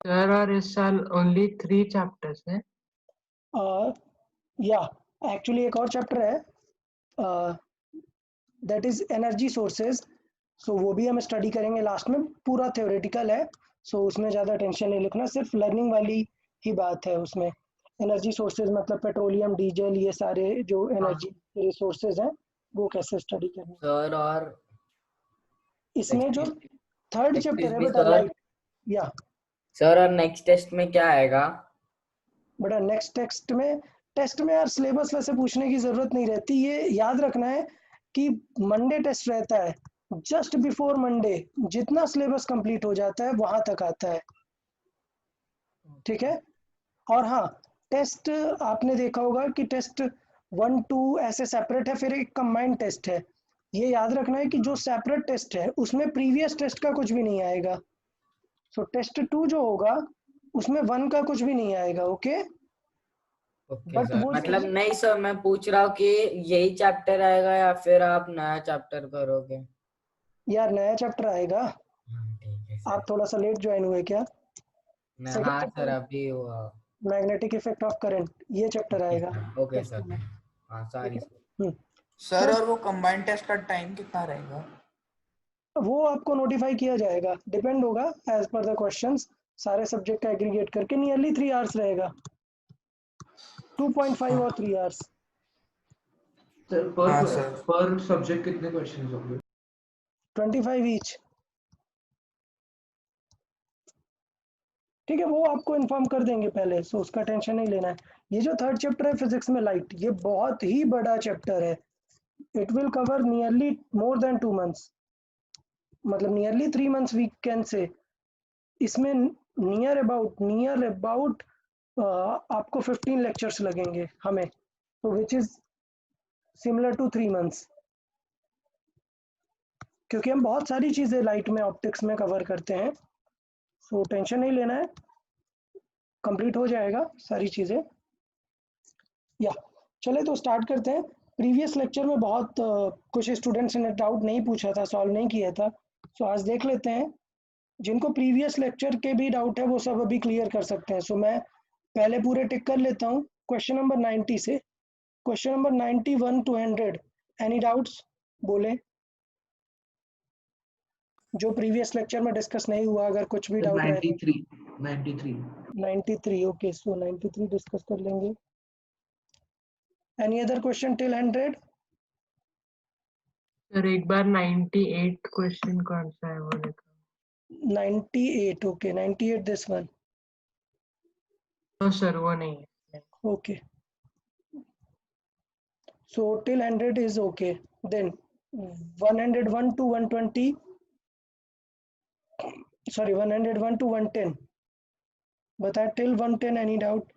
Sir और इस साल ओनली 3 चैप्टर्स हैं। या एक्चुअली एक और चैप्टर है, दैट इज एनर्जी सोर्सेज। सो वो भी हम स्टडी करेंगे लास्ट में, पूरा थ्योरेटिकल है। सो उसमें ज़्यादा टेंशन नहीं लिखना, सिर्फ लर्निंग वाली ही बात है उसमें। एनर्जी सोर्सेज मतलब पेट्रोलियम, डीजल, ये सारे जो हाँ एनर्जी रिसोर्सेज हैं वो कैसे स्टडी करनी है। सर और इसमें जो थर्ड एक्सिस चैप्टर है भी बेटा, सर। लाइट। या सर और नेक्स्ट टेस्ट में क्या आएगा? बेटा नेक्स्ट टेस्ट में यार सिलेबस वैसे पूछने की जरूरत नहीं रहती, ये याद रखना है कि मंडे टेस्ट रहता है, जस्ट बिफोर मंडे जितना सिलेबस कंप्लीट हो जाता है वहां तक आता है, ठीक है। और हाँ, टेस्ट आपने देखा होगा कि टेस्ट 1 2 ऐसे सेपरेट है, फिर एक कंबाइंड टेस्ट है। ये याद रखना है कि जो सेपरेट टेस्ट है उसमें प्रीवियस टेस्ट का कुछ भी नहीं आएगा। सो टेस्ट 2 जो होगा उसमें 1 का कुछ भी नहीं आएगा, ओके। ओके बट सर, वो मतलब नहीं सर, मैं पूछ रहा हूँ कि यही चैप्टर आएगा या फिर आप नया चैप्टर करोगे? यार नया चैप्टर आएगा। हाँ ठीक है सर। आप थोड़ा सा लेट ज्वाइन हुए क्या? मैं सेकंड हाँ सर चैप्टर अभी हुआ। मैग्नेटिक इफेक्ट ऑफ करंट, ये चैप्टर आएगा ओके टेस्ट सर। में, हाँ ठीक सॉरी है। सर। सर सर और वो कंबाइंड टेस्ट का टाइम कितना रहेगा? वो आपको नोटिफाई किया जाएगा, डिपेंड होगा एज पर द क्वेश्चंस। सारे सब्जेक्ट का एग्रीगेट करके नियरली 3 आवर्स रहेगा, 2.5 और 3 आवर्स। सर हाँ सर। पर सब्जेक्ट कितने क्वेश्चंस होंगे? 25 ईच, ठीक है। वो आपको इन्फॉर्म कर देंगे पहले, सो उसका टेंशन नहीं लेना है। ये जो थर्ड चैप्टर है फिजिक्स में लाइट, ये बहुत ही बड़ा चैप्टर है। It will cover nearly more than 2 months, मतलब nearly 3 months we can say. इसमें नियर अबाउट आपको 15 लेक्चर्स लगेंगे हमें, तो which is similar to 3 months, क्योंकि हम बहुत सारी चीज़ें लाइट में ऑप्टिक्स में कवर करते हैं। सो टेंशन नहीं लेना है, कंप्लीट हो जाएगा सारी चीज़ें। या चले तो स्टार्ट करते हैं। प्रीवियस लेक्चर में बहुत कुछ स्टूडेंट्स ने डाउट नहीं पूछा था, सॉल्व नहीं किया था। सो आज देख लेते हैं, जिनको प्रीवियस लेक्चर के भी डाउट है वो सब अभी क्लियर कर सकते हैं। सो मैं पहले पूरे टिक कर लेता हूँ क्वेश्चन नंबर 90 से question number 91 to 100। Any doubts बोले, जो प्रीवियस लेक्चर में डिस्कस नहीं हुआ, अगर कुछ भी डाउट रहे तो। 93 93 ओके, सो 93 डिस्कस कर लेंगे। Any other question till 100? Sir एक बार 98 क्वेश्चन कौन सा है वो देखो। 98 ओके, 98 दिस वन, तो सर वो नहीं है। okay. So till 100 is okay. Then 101 to 120, sorry 101 to 110, बता till 110 any doubt?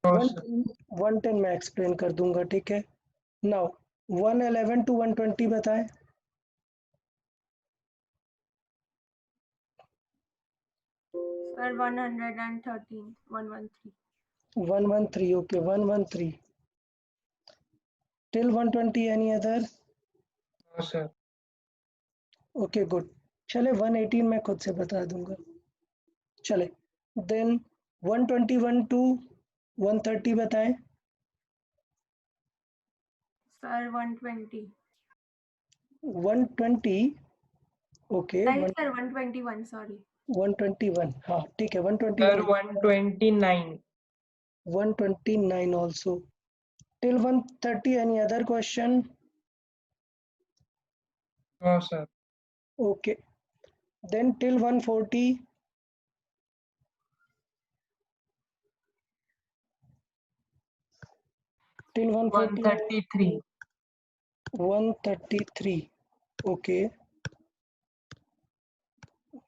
तो 110 मैं एक्सप्लेन कर दूंगा, ठीक है। नाउ 111 to 120 बताएं। Sir, 113, 113. 113 okay, 113 till 120 any other? Sir okay good. चले 118 मैं खुद से बता दूंगा, चले। देन 121 to 130 बताएं। Sir, 120. 120 okay, Right, sir, 121, sorry. 121 हाँ ठीक है, sir 121 129 129 also till 130 any other question? हाँ sir Okay, then till 140 till 140 133 133 okay,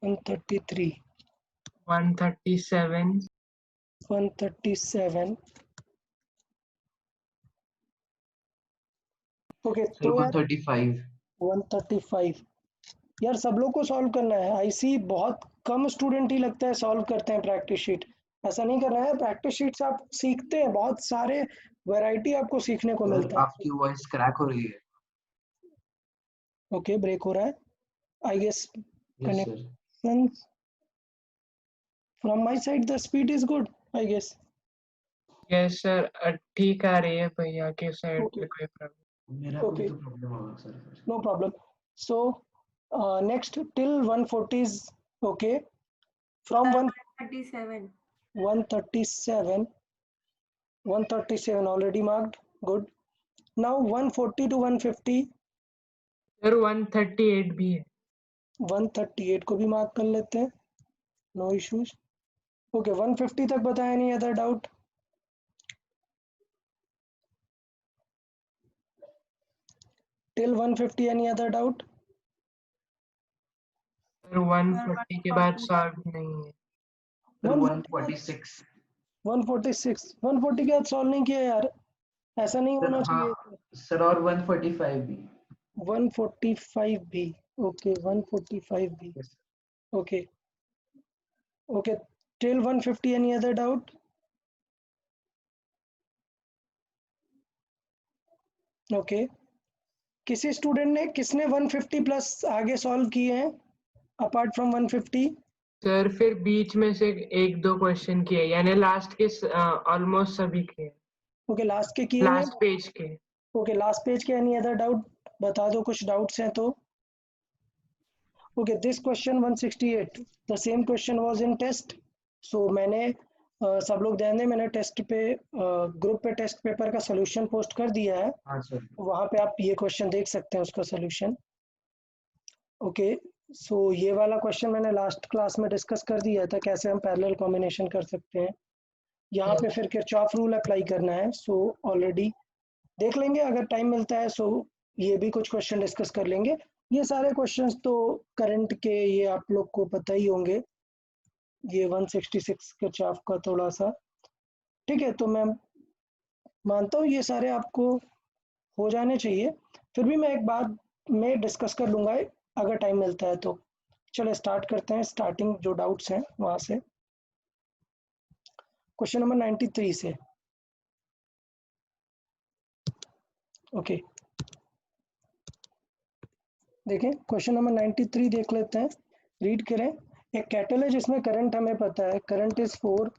133 137 137 okay. Sir तो यार 135 135 यार सब लोग को सॉल्व करना है। आई सी बहुत कम स्टूडेंट ही लगता है सॉल्व करते हैं प्रैक्टिस शीट। ऐसा नहीं करना है, प्रैक्टिस शीट्स आप सीखते हैं, बहुत सारे वैरायटी आपको सीखने को सर मिलता है। आपकी वॉइस क्रैक हो रही है। ओके ब्रेक हो रहा है I guess Yes, sir. connection from my side the speed is good I guess. Yes sir, ठीक आ रही है भैया के साइड Okay. पे कोई प्रॉब्लम। मेरा कोई Okay. तो प्रॉब्लम होगा सर फिर। No problem. So next till 140 is okay. From 37. 137 already marked. Good. Now 140 to 150. Sir 138 भी है। 138 को भी मार्क कर लेते हैं, नो इश्यूज। ओके 150 तक बताया, नहीं other doubt? Till 150 any other doubt? Sir 140 के बाद सॉल्व नहीं है। सर 146 140 के बाद सॉल्व नहीं किया यार, ऐसा नहीं सर होना चाहिए। हाँ सर, और 145 भी। 145 भी ओके, 145 भी Yes, okay okay. Till 150 any other doubt? Okay, किसी स्टूडेंट ने, किसने 150 प्लस आगे सॉल्व किए हैं अपार्ट फ्रॉम 150? सर फिर बीच में से एक दो क्वेश्चन किए, यानी लास्ट के ऑलमोस्ट सभी किए, ओके लास्ट के किए लास्ट हैं। पेज के। ओके लास्ट पेज के एनी अदर डाउट बता दो, कुछ डाउट्स हैं तो। Okay this question 168 the same question was in test. So मैंने सब लोग ध्यान दें, मैंने टेस्ट पे ग्रुप पे टेस्ट पेपर का सॉल्यूशन पोस्ट कर दिया है, हाँ सर। वहाँ पे आप ये क्वेश्चन देख सकते हैं उसका सॉल्यूशन। ओके सो ये वाला क्वेश्चन मैंने लास्ट क्लास में डिस्कस कर दिया था, कैसे हम पैरेलल कॉम्बिनेशन कर सकते हैं। यहाँ पे फिर किरचॉफ रूल अप्लाई करना है, सो ऑलरेडी देख लेंगे, अगर टाइम मिलता है सो ये भी कुछ क्वेश्चन डिस्कस कर लेंगे। ये सारे क्वेश्चंस तो करंट के, ये आप लोग को पता ही होंगे, ये 166 किरचॉफ का थोड़ा सा, ठीक है। तो मैं मानता हूँ ये सारे आपको हो जाने चाहिए, फिर भी मैं एक बात में डिस्कस कर लूँगा अगर टाइम मिलता है तो। चलो स्टार्ट करते हैं, स्टार्टिंग जो डाउट्स हैं वहाँ से, क्वेश्चन नंबर 93 से। ओके देखें क्वेश्चन नंबर 93 देख लेते हैं, रीड करें। एक कैटल है जिसमें करंट हमें पता है, current is 4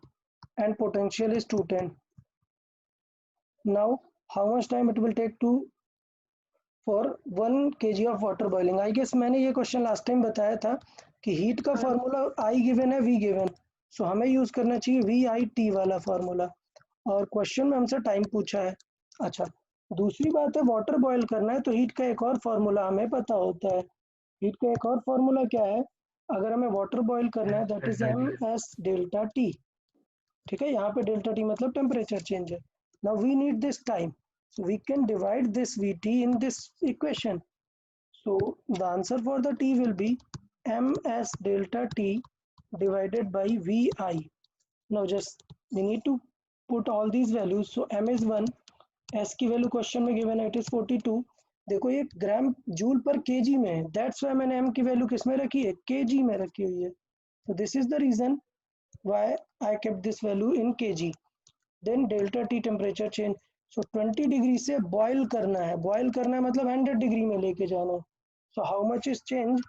and potential is 210। Now how much time it will take to for 1 kg of water boiling. I guess मैंने ये क्वेश्चन लास्ट टाइम बताया था कि हीट का फार्मूला आई गिवन है, वी गिवन, सो हमें यूज करना चाहिए वी आई टी वाला फार्मूला, और क्वेश्चन में हमसे टाइम पूछा है। अच्छा दूसरी बात है, वाटर बॉयल करना है तो हीट का एक और फार्मूला हमें पता होता है। हीट का एक और फार्मूला क्या है, अगर हमें वाटर बॉयल करना है, that is M S delta T. ठीक है, यहाँ पे डेल्टा टी मतलब टेम्परेचर चेंज है। Now we need this time, so we can divide this Vt in this equation. So the answer for the T will be ms delta T divided by Vi. Now just we need to put all these values. So m is 1, s की value question में given है, it is 42। देखो ये ग्राम joule पर KG में है, that's why मैंने m की वैल्यू किस में रखी है, केजी में रखी हुई है। So this is the reason why I kept this value in kg. Then delta T temperature change, so 20 degree से बॉयल करना है, बॉयल करना है मतलब 100 डिग्री में लेके जाना है। So how much is change,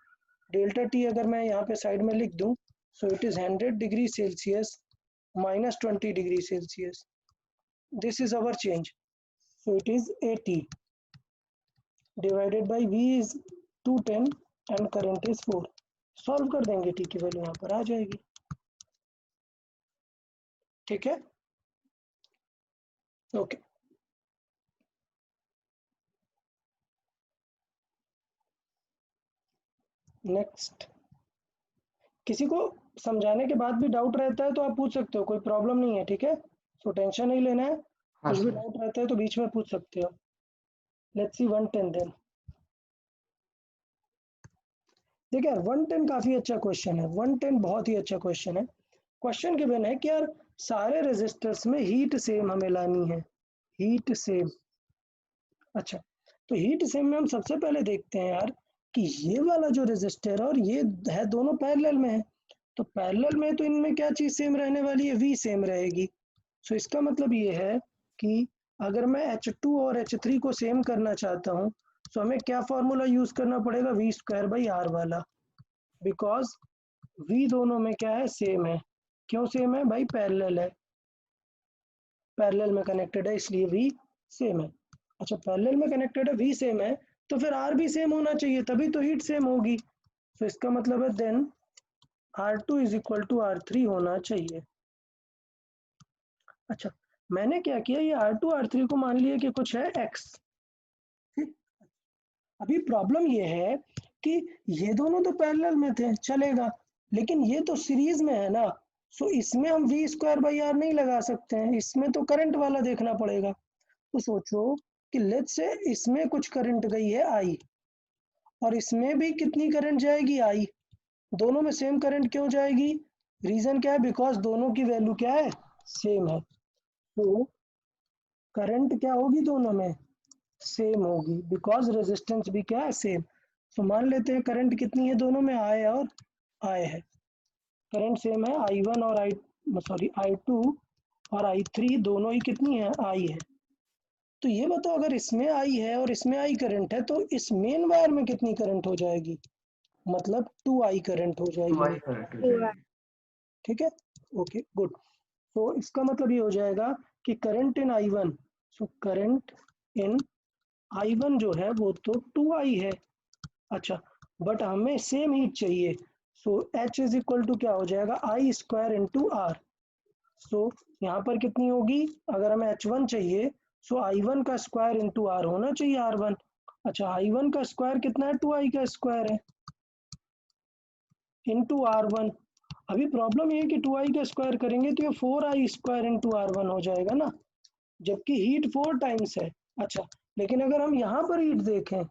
delta T अगर मैं यहाँ पे साइड में लिख दूं, so it is 100 degree Celsius minus 20 degree Celsius, this is our change. So it is 80 divided by V is 210 and current is 4। Solve कर देंगे, T की वैल्यू यहाँ पर आ जाएगी, ठीक है ओके। नेक्स्ट, किसी को समझाने के बाद भी डाउट रहता है तो आप पूछ सकते हो, कोई प्रॉब्लम नहीं है, ठीक है। सो टेंशन नहीं लेना है, हाँ कुछ भी सर। डाउट रहता है तो बीच में पूछ सकते हो। Let's see 110 then. देखिए यार 110 काफी अच्छा क्वेश्चन है, 110 बहुत ही अच्छा क्वेश्चन है। क्वेश्चन गिवन है कि यार सारे रेजिस्टर्स में हीट सेम हमें लानी है, हीट सेम। अच्छा तो हीट सेम में हम सबसे पहले देखते हैं यार कि ये वाला जो रेजिस्टर है और ये है, दोनों पैरेलल में है, तो पैरेलल में तो इनमें क्या चीज सेम रहने वाली है, वी सेम रहेगी। सो इसका मतलब ये है कि अगर मैं H2 और H3 को सेम करना चाहता हूँ, सो हमें क्या फॉर्मूला यूज करना पड़ेगा, वी स्क्वायर बाई आर वाला, बिकॉज वी दोनों में क्या है, सेम है। क्यों सेम है भाई, पैरेलल है, पैरेलल में कनेक्टेड है, इसलिए वी सेम है। अच्छा, पैरेलल में कनेक्टेड है, वी सेम है, तो फिर आर भी सेम होना चाहिए, तभी तो हीट सेम होगी। तो इसका मतलब है then R2 is equal to R3 होना चाहिए। अच्छा, मैंने क्या किया, ये R2 R3 को मान लिया कि कुछ है x। ठीक, अभी प्रॉब्लम ये है कि ये दोनों तो पैरेलल में थे, चलेगा, लेकिन ये तो सीरीज में है ना, सो इसमें हम वी स्क्वायर बाई आर नहीं लगा सकते हैं, इसमें तो करंट वाला देखना पड़ेगा। तो सोचो कि लेट्स से इसमें कुछ करंट गई है आई, और इसमें भी कितनी करंट जाएगी, आई। दोनों में सेम करंट क्यों जाएगी, रीजन क्या है, बिकॉज दोनों की वैल्यू क्या है, सेम है। तो करंट क्या होगी, दोनों में सेम होगी, बिकॉज रेजिस्टेंस भी क्या है, सेम। तो मान लेते हैं करंट कितनी है दोनों में, आए और आए है, करंट सेम है, I1 और I2 और I3 दोनों ही कितनी है, आई है। तो ये बताओ, अगर इसमें आई है और इसमें आई करंट है, तो इस मेन वायर में कितनी करंट हो जाएगी, मतलब 2I करंट हो जाएगी। वाई करंट हो जाएगी। ठीक है, ओके गुड। तो इसका मतलब ये हो जाएगा कि current in I1, so current in I1 जो है वो तो 2I है। अच्छा, बट हमें सेम हीट चाहिए, सो H इज इक्वल टू क्या हो जाएगा, I स्क्वायर इंटू आर। सो यहाँ पर कितनी होगी, अगर हमें H1 चाहिए, सो I1 का स्क्वायर इंटू आर होना चाहिए R1। अच्छा, I1 का स्क्वायर कितना है, 2I का स्क्वायर है इंटू R1। अभी प्रॉब्लम ये है कि 2I का स्क्वायर करेंगे तो ये 4I स्क्वायर इंटू R1 हो जाएगा ना, जबकि हीट 4 टाइम्स है। अच्छा, लेकिन अगर हम यहाँ पर हीट देखें,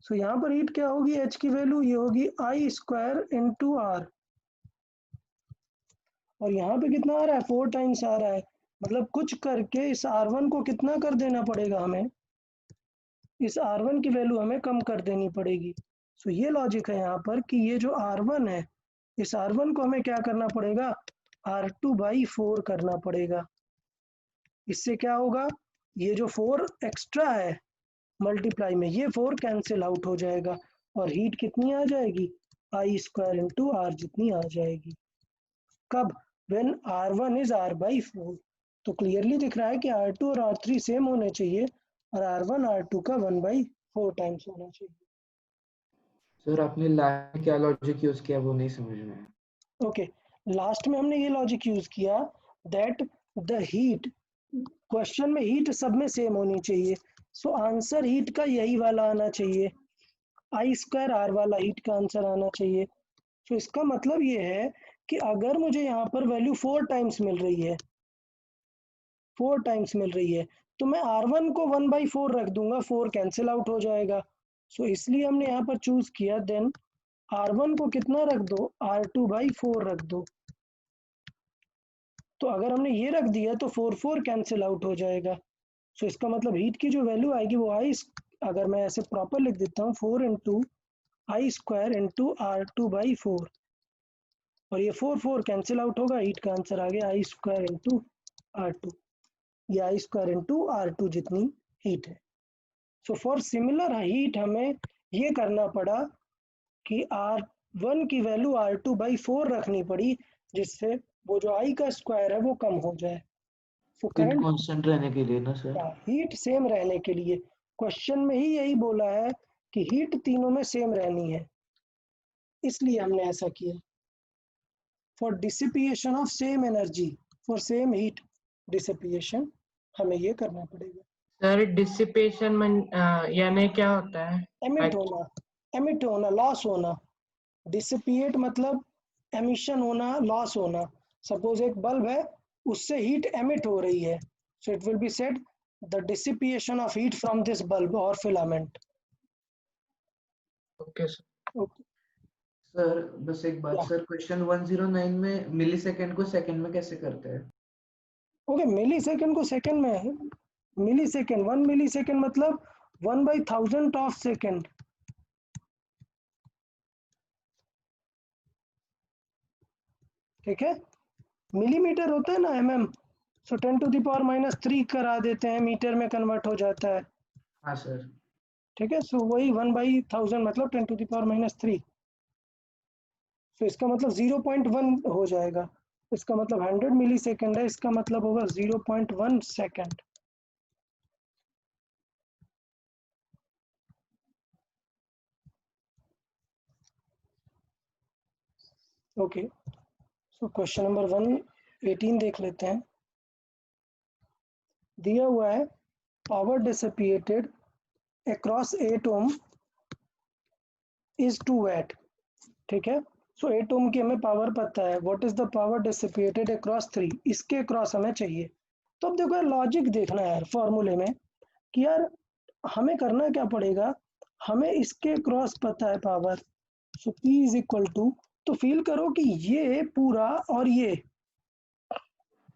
सो यहाँ पर हीट क्या होगी, H की वैल्यू ये होगी I स्क्वायर इंटू आर, और यहाँ पे कितना आ रहा है, 4 टाइम्स आ रहा है, मतलब कुछ करके इस R1 को कितना कर देना पड़ेगा हमें, इस R1 की वैल्यू हमें कम कर देनी पड़ेगी। सो ये लॉजिक है यहाँ पर कि ये जो R1 है, इस R1 को हमें क्या करना पड़ेगा, R2/4 करना पड़ेगा। इससे क्या होगा, ये जो 4 एक्स्ट्रा है मल्टीप्लाई में, ये 4 कैंसिल आउट हो जाएगा, और हीट कितनी आ जाएगी, I स्क्वायर इंटू आर जितनी आ जाएगी। कब, व्हेन R1 इज R/4। तो क्लियरली दिख रहा है कि R2 और R3 सेम होने चाहिए, और R1 R2 का 1/4 टाइम्स होना चाहिए। सर आपने लास्ट में क्या लॉजिक यूज किया वो नहीं समझ में आया। ओके, लास्ट में हमने ये लॉजिक यूज किया दैट द हीट, क्वेश्चन में हीट सब में सेम होनी चाहिए, सो आंसर हीट का यही वाला आना चाहिए, I स्क्वायर आर वाला हीट का आंसर आना चाहिए। तो इसका मतलब ये है कि अगर मुझे यहाँ पर वैल्यू 4 टाइम्स मिल रही है, 4 टाइम्स मिल रही है, तो मैं R1 को 1/4 रख दूंगा, 4 कैंसिल आउट हो जाएगा। सो इसलिए हमने यहाँ पर चूज किया, देन R1 को कितना रख दो, R2/4 रख दो। तो अगर हमने ये रख दिया तो 4 कैंसिल आउट हो जाएगा। सो इसका मतलब हीट की जो वैल्यू आएगी वो I, अगर मैं ऐसे प्रॉपर लिख देता हूँ, 4 into I square into R2/4, और ये 4 कैंसिल आउट होगा, हीट का आंसर आ गया I स्क्वायर इंटू R2, ये I स्क्वायर इंटू R2 जितनी हीट है। सो फॉर सिमिलर हीट हमें ये करना पड़ा कि R1 की वैल्यू R2/4 रखनी पड़ी, जिससे वो जो I का स्क्वायर है वो कम हो जाए। सो हीट करंट, कांस्टेंट रहने के लिए ना सर। हीट सेम रहने के लिए, क्वेश्चन में ही यही बोला है कि हीट तीनों में सेम रहनी है, इसलिए हमने ऐसा किया। For dissipation of same energy, for same heat dissipation, हमें ये करना पड़ेगा। सर डिसिपेशन यानी क्या होता है? एमिट होना, एमिट होना, लॉस होना। डिसिपिएट मतलब एमिशन होना, लॉस होना। सपोज एक बल्ब है, उससे हीट एमिट हो रही है, so it will be said the dissipation of heat from this bulb और filament. Okay sir. Okay, sir बस एक बात या सर, क्वेश्चन 109 में मिली सेकेंड को सेकेंड में कैसे करते हैं। ओके, मिली सेकेंड को सेकेंड में, मिली सेकेंड, 1 मिली सेकेंड मतलब 1/1000 ऑफ सेकेंड। ठीक है, मिलीमीटर होता है ना mm, सो 10⁻³ करा देते हैं, मीटर में कन्वर्ट हो जाता है। हाँ सर। ठीक है, सो वही 1/1000 मतलब 10⁻³ तो इसका मतलब 0.1 हो जाएगा, इसका मतलब 100 मिली सेकेंड है, इसका मतलब होगा 0.1 second. Okay, so question number 118 देख लेते हैं। दिया हुआ है power dissipated across 8 ohm is 2 watt. ठीक है, सो 8 ओम की हमें पावर पता है, what is the power dissipated across 3, इसके अक्रॉस हमें चाहिए। तो अब देखो यार, लॉजिक देखना है यार फॉर्मूले में कि यार हमें करना क्या पड़ेगा, हमें इसके क्रॉस पता है power, so P is equal to, तो फील करो कि ये पूरा और ये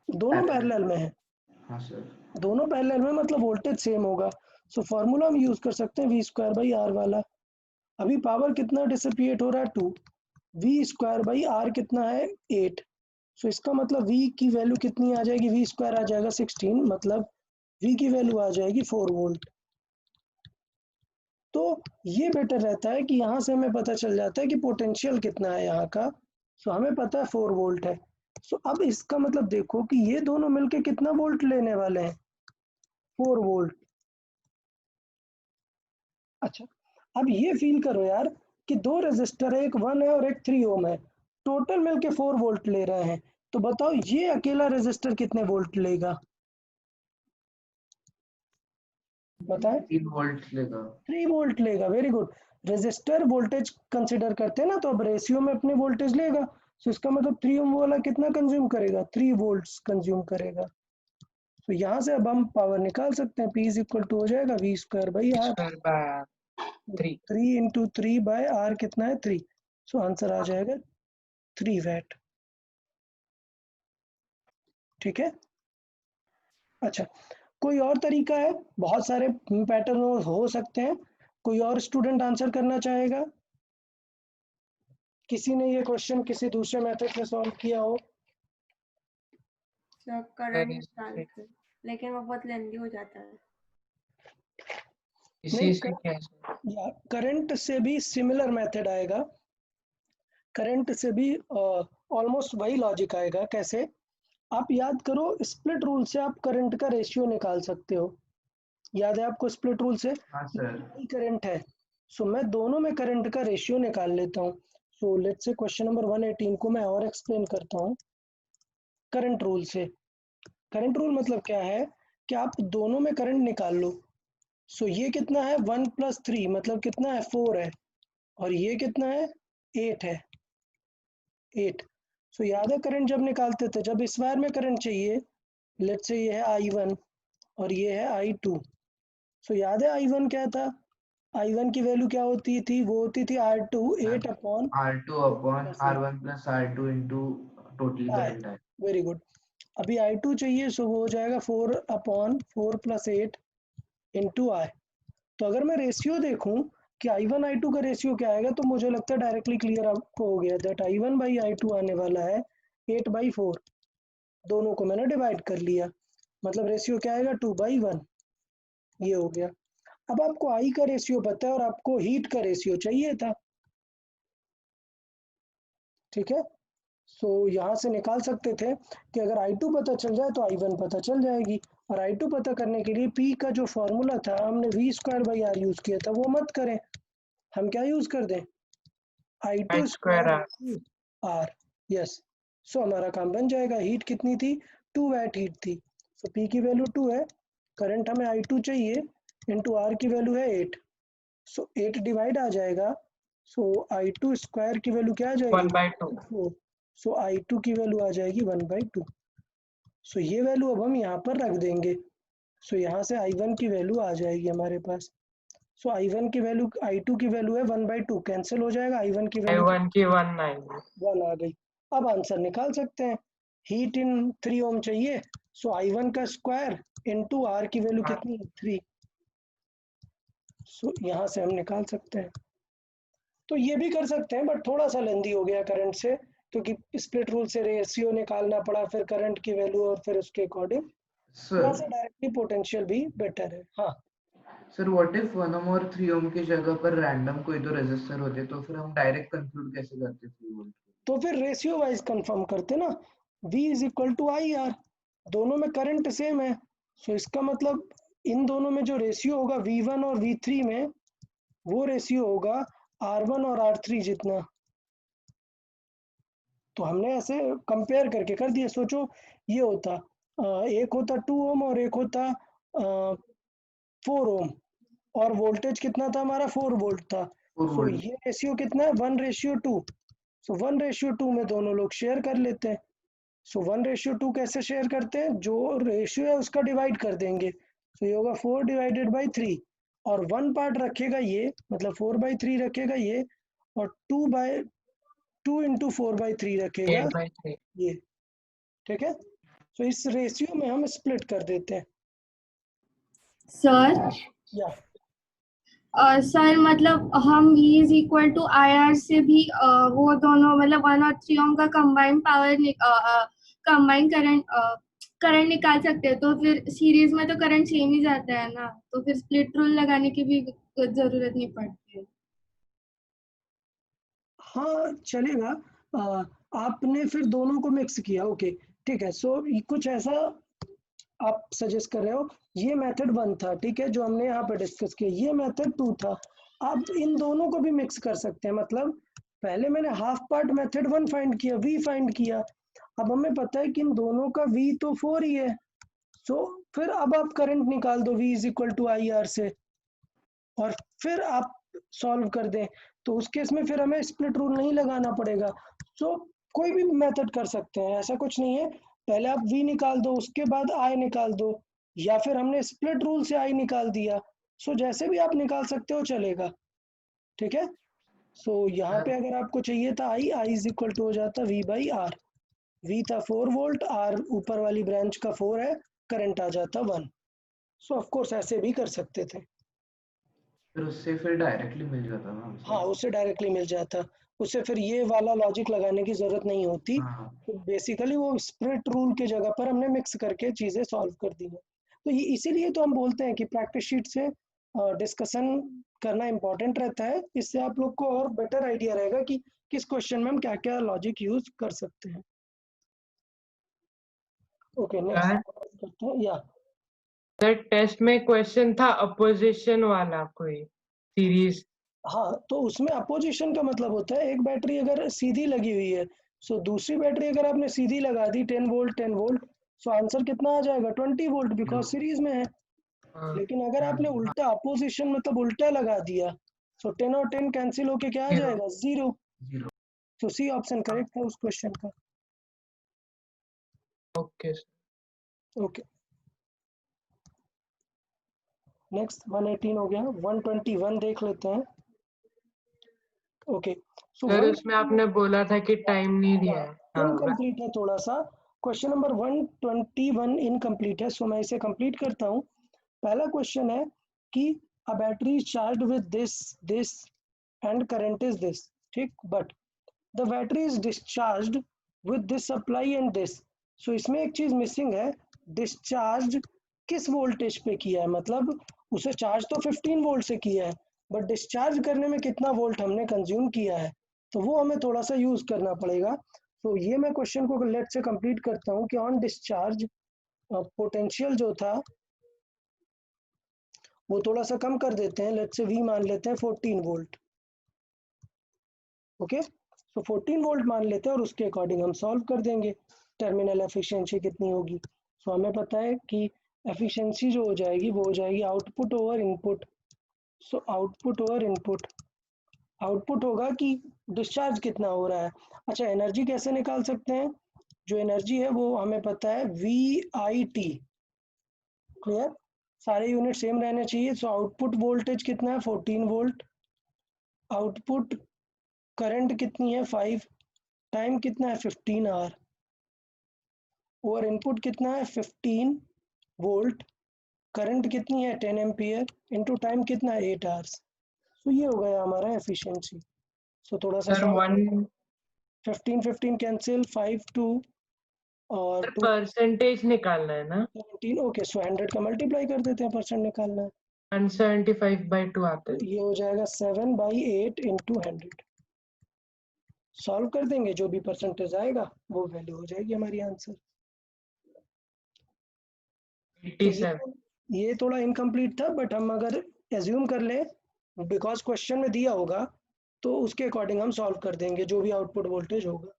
दोनों पैरेलल में है, हाँ सर। दोनों पैरेलल में मतलब वोल्टेज सेम होगा। सो फॉर्मूला हम यूज कर सकते हैं V²/R वाला। अभी पावर कितना डिसिपिएट हो रहा है 2, V²/R कितना है 8, सो इसका मतलब V की वैल्यू कितनी आ जाएगी, V² आ जाएगा 16, मतलब V की वैल्यू आ जाएगी 4 वोल्ट। तो ये बेटर रहता है कि यहाँ से हमें पता चल जाता है कि पोटेंशियल कितना है यहाँ का, सो हमें पता है 4 वोल्ट है। सो अब इसका मतलब देखो कि ये दोनों मिलके कितना वोल्ट लेने वाले हैं, 4 वोल्ट। अच्छा, अब ये फील करो यार कि दो रेजिस्टर है, एक 1 है और एक 3 ओम है, टोटल मिलके 4 वोल्ट ले रहे हैं, तो बताओ ये अकेला रेजिस्टर कितने वोल्ट लेगा, बताएं। 3 वोल्ट लेगा। 3 वोल्ट लेगा, very good. Resistor voltage consider करते हैं ना, तो अब रेशियो में अपने वोल्टेज लेगा, तो इसका मतलब 3 ओम वाला कितना कंज्यूम करेगा, 3 वोल्ट्स कंज्यूम करेगा। तो यहाँ से अब हम पावर निकाल सकते हैं, P इज इक्वल टू हो जाएगा V²/R, V²/R 3। 3 × 3/R कितना है 3, सो आंसर आ जाएगा 3 वैट। ठीक है, अच्छा कोई और तरीका है, बहुत सारे पैटर्न हो सकते हैं, कोई और स्टूडेंट आंसर करना चाहेगा, किसी ने ये क्वेश्चन किसी दूसरे मेथड से सॉल्व किया हो। सर करंट निकाल कर, लेकिन वो बहुत लेंदी हो जाता है। इसी से क्या है? करंट से भी सिमिलर मेथड आएगा, करंट से भी ऑलमोस्ट वही लॉजिक आएगा। कैसे, आप याद करो स्प्लिट रूल से आप करंट का रेशियो निकाल सकते हो, याद है आपको स्प्लिट रूल से। हाँ सर। करंट है, सो मैं दोनों में करंट का रेशियो निकाल लेता हूँ। So let's say question number 118 को मैं और एक्सप्लेन करता हूँ करंट रूल से। करंट रूल मतलब क्या है कि आप दोनों में करंट निकाल लो। सो ये कितना है 1 + 3 मतलब कितना है 4 है, और ये कितना है 8 है 8। सो याद है करंट जब निकालते थे, जब इस वायर में करंट चाहिए, लेट्स से ये है I1 और ये है I2। सो याद है I1 क्या था, I1 की वैल्यू क्या होती थी, वो होती थी R2 8/, R2 upon R1 plus R2 into total current है। Very good. अभी I2 चाहिए, सो वो हो जाएगा 4/4 + 8 इंटू I। तो अगर मैं रेशियो देखूं कि I1 I2 का रेशियो क्या आएगा, तो मुझे लगता है डायरेक्टली क्लियर आपको हो गया, दैट I1/I2 आने वाला है 8/4, दोनों को मैंने डिवाइड कर लिया, मतलब रेशियो क्या आएगा 2/1, ये हो गया। अब आपको I का रेशियो पता है और आपको हीट का रेशियो चाहिए था, ठीक है। सो यहाँ से निकाल सकते थे कि अगर I2 पता चल जाए तो I1 पता चल जाएगी, और I2 पता करने के लिए P का जो फॉर्मूला था हमने V²/R यूज किया था, वो मत करें, हम क्या यूज कर दें I2² R, यस। सो हमारा काम बन जाएगा। हीट कितनी थी 2 वैट हीट थी, सो P की वैल्यू 2 है, करंट हमें I2 चाहिए, इंटू R की वैल्यू है 8, सो 8 डिवाइड आ जाएगा, सो I2² की वैल्यू क्या आ जाएगी 1/2। 4, सो I2 की वैल्यू आ जाएगी 1/2। सो ये वैल्यू अब हम यहाँ पर रख देंगे, सो यहाँ से I1 की वैल्यू आ जाएगी हमारे पास। सो I1 की वैल्यू I2 की वैल्यू है 1/2, कैंसिल हो जाएगा, I1 की वैल्यू I1 की 1 आएगी। 1 आ गई। अब आंसर निकाल सकते हैं, हीट इन 3 ओम चाहिए, सो I1 का स्क्वायर इंटू R की वैल्यू कितनी है 3, सो यहाँ से हम निकाल सकते हैं। तो ये भी कर सकते हैं, बट थोड़ा सा लेंदी हो गया करंट से, क्योंकि स्प्लिट रूल से रेशियो निकालना पड़ा, फिर करंट की वैल्यू और फिर उसके अकॉर्डिंग, थोड़ा सा सर डायरेक्टली पोटेंशियल भी बेटर है। हाँ सर व्हाट इफ 1 ohm और 3 ohm की जगह पर रैंडम कोई दो रेजिस्टर होते तो फिर हम डायरेक्ट कंक्लूड कैसे करते 3 वोल्ट? तो फिर रेशियो वाइज कंफर्म करते ना, V is equal to I R, दोनों में करंट सेम है, सो इसका मतलब इन दोनों में जो रेशियो होगा V1 और V3 में, वो रेशियो होगा R1 और R3 जितना। तो हमने ऐसे कंपेयर करके कर दिया। सोचो ये होता एक होता 2 ओम और एक होता 4 ओम, और वोल्टेज कितना था हमारा 4 वोल्ट था। 4 सो वोल्ट। ये रेशियो कितना है 1:2। सो 1:2 में दोनों लोग शेयर कर लेते हैं। सो 1:2 कैसे शेयर करते हैं, जो रेशियो है उसका डिवाइड कर देंगे। सो ये होगा 4/3, और 1 पार्ट रखेगा ये, मतलब 4/3 रखेगा ये, और 2 इंटू 4/3 रखेगा 8/3। ये। ठीक है, तो इस रेशियो में हम स्प्लिट कर देते हैं। सर या सर मतलब हम V is equal to I R से भी वो दोनों मतलब 1 और 3 ओम का कंबाइन पावर कंबाइन करंट निकाल सकते हैं, तो फिर सीरीज में तो करंट सेम ही जाता है ना, तो फिर स्प्लिट रूल लगाने की भी जरूरत नहीं पड़ती है। हाँ चलेगा। आपने फिर दोनों को मिक्स किया, ओके ठीक है। सो कुछ ऐसा आप सजेस्ट कर रहे हो, ये मेथड 1 था, ठीक है, जो हमने यहाँ पे डिस्कस किया। ये मेथड 2 था। आप इन दोनों को भी मिक्स कर सकते हैं, मतलब पहले मैंने हाफ पार्ट मेथड 1 फाइंड किया, V फाइंड किया। अब हमें पता है कि इन दोनों का V तो 4 ही है। सो फिर अब आप करंट निकाल दो V is equal to I R से, और फिर आप सॉल्व कर दें। तो उस केस में फिर हमें स्प्लिट रूल नहीं लगाना पड़ेगा। सो कोई भी मेथड कर सकते हैं, ऐसा कुछ नहीं है। पहले आप V निकाल दो, उसके बाद I निकाल दो, या फिर हमने स्प्लिट रूल से I निकाल दिया। सो जैसे भी आप निकाल सकते हो चलेगा, ठीक है। सो यहाँ पे अगर आपको चाहिए था I इज इक्वल टू हो जाता V/R। V था 4 वोल्ट, R ऊपर वाली ब्रांच का 4 है, करंट आ जाता 1। सो ऑफ कोर्स ऐसे भी कर सकते थे। फिर उससे फिर डायरेक्टली मिल जाता ना हमसे। हाँ, उससे डायरेक्टली मिल जाता, उससे फिर ये वाला लॉजिक लगाने की जरूरत नहीं होती। हाँ तो बेसिकली वो स्प्लिट रूल की जगह पर हमने मिक्स करके चीजें सॉल्व कर दी हैं। तो ये इसीलिए तो हम बोलते हैं कि प्रैक्टिस शीट से डिस्कशन करना इम्पोर्टेंट रहता है। इससे आप लोग को और बेटर आइडिया रहेगा कि किस क्वेश्चन में हम क्या क्या लॉजिक यूज कर सकते हैं। ओके नेक्स्ट करते हैं। या सर टेस्ट में क्वेश्चन था अपोजिशन वाला कोई सीरीज। हाँ, तो उसमें अपोजिशन का मतलब होता है एक बैटरी अगर सीधी लगी हुई है, सो दूसरी बैटरी अगर आपने सीधी लगा दी 10 वोल्ट 10 वोल्ट, सो आंसर कितना आ जाएगा 20 वोल्ट, बिकॉज सीरीज में है। लेकिन अगर आपने उल्टा अपोजिशन मतलब उल्टा लगा दिया, सो 10 और 10 कैंसिल होके क्या आ Zero. जाएगा 0। 0। तो सी ऑप्शन करेक्ट है उस क्वेश्चन का। ओके ओके नेक्स्ट 118 हो गया, 121 देख लेते हैं। ओके सो सर उसमें आपने बोला था कि टाइम नहीं दिया है। हाँ इनकम्प्लीट है थोड़ा सा। क्वेश्चन नंबर 121 इनकम्प्लीट है, सो मैं इसे कंप्लीट करता हूँ। पहला क्वेश्चन है कि a battery is charged with this and current is this, ठीक, but the battery is discharged with this supply and this. So इसमें एक चीज मिसिंग है, डिस्चार्ज किस वोल्टेज पे किया है, मतलब उसे चार्ज तो 15 वोल्ट से किया है, बट डिस्चार्ज करने में कितना वोल्ट हमने कंज्यूम किया है, तो वो हमें थोड़ा सा यूज करना पड़ेगा। तो ये मैं क्वेश्चन को लेट से कंप्लीट करता हूँ कि ऑन डिस्चार्ज पोटेंशियल जो था वो थोड़ा सा कम कर देते हैं, लेट से V मान लेते हैं 14 वोल्ट। ओके सो 14 वोल्ट मान लेते हैं और उसके अकॉर्डिंग हम सॉल्व कर देंगे टर्मिनल एफिशिएंसी कितनी होगी। सो हमें पता है कि एफिशिएंसी जो हो जाएगी वो हो जाएगी output over input. So output over input, output होगा कि डिस्चार्ज कितना हो रहा है। अच्छा एनर्जी कैसे निकाल सकते हैं, जो एनर्जी है वो हमें पता है VIT, क्लियर, सारे यूनिट सेम रहने चाहिए। सो आउटपुट वोल्टेज कितना है 14 वोल्ट, आउटपुट करंट कितनी है 5, टाइम कितना है 15 आवर, और इनपुट कितना है 15 वोल्ट, करंट कितनी है 10 एम्पियर, इनटू टाइम कितना है 8 आवर्स। सो ये हो गया हमारा एफिशिएंसी। सो थोड़ा सा सर सॉल्व, 15 15 कैंसिल, 5 2 और 2 परसेंटेज निकालना है ना। 17। ओके सो 100 का मल्टीप्लाई कर देते हैं, परसेंट निकालना है। 175/2 आता है। ये हो जाएगा 7/8 इंटू 100। सॉल्व कर देंगे, जो भी परसेंटेज आएगा वो वैल्यू हो जाएगी हमारी आंसर। तो 87। ये थोड़ा इनकम्प्लीट था, बट हम अगर एज्यूम कर ले बिकॉज क्वेश्चन में दिया होगा तो उसके अकॉर्डिंग हम सॉल्व कर देंगे जो भी आउटपुट वोल्टेज होगा।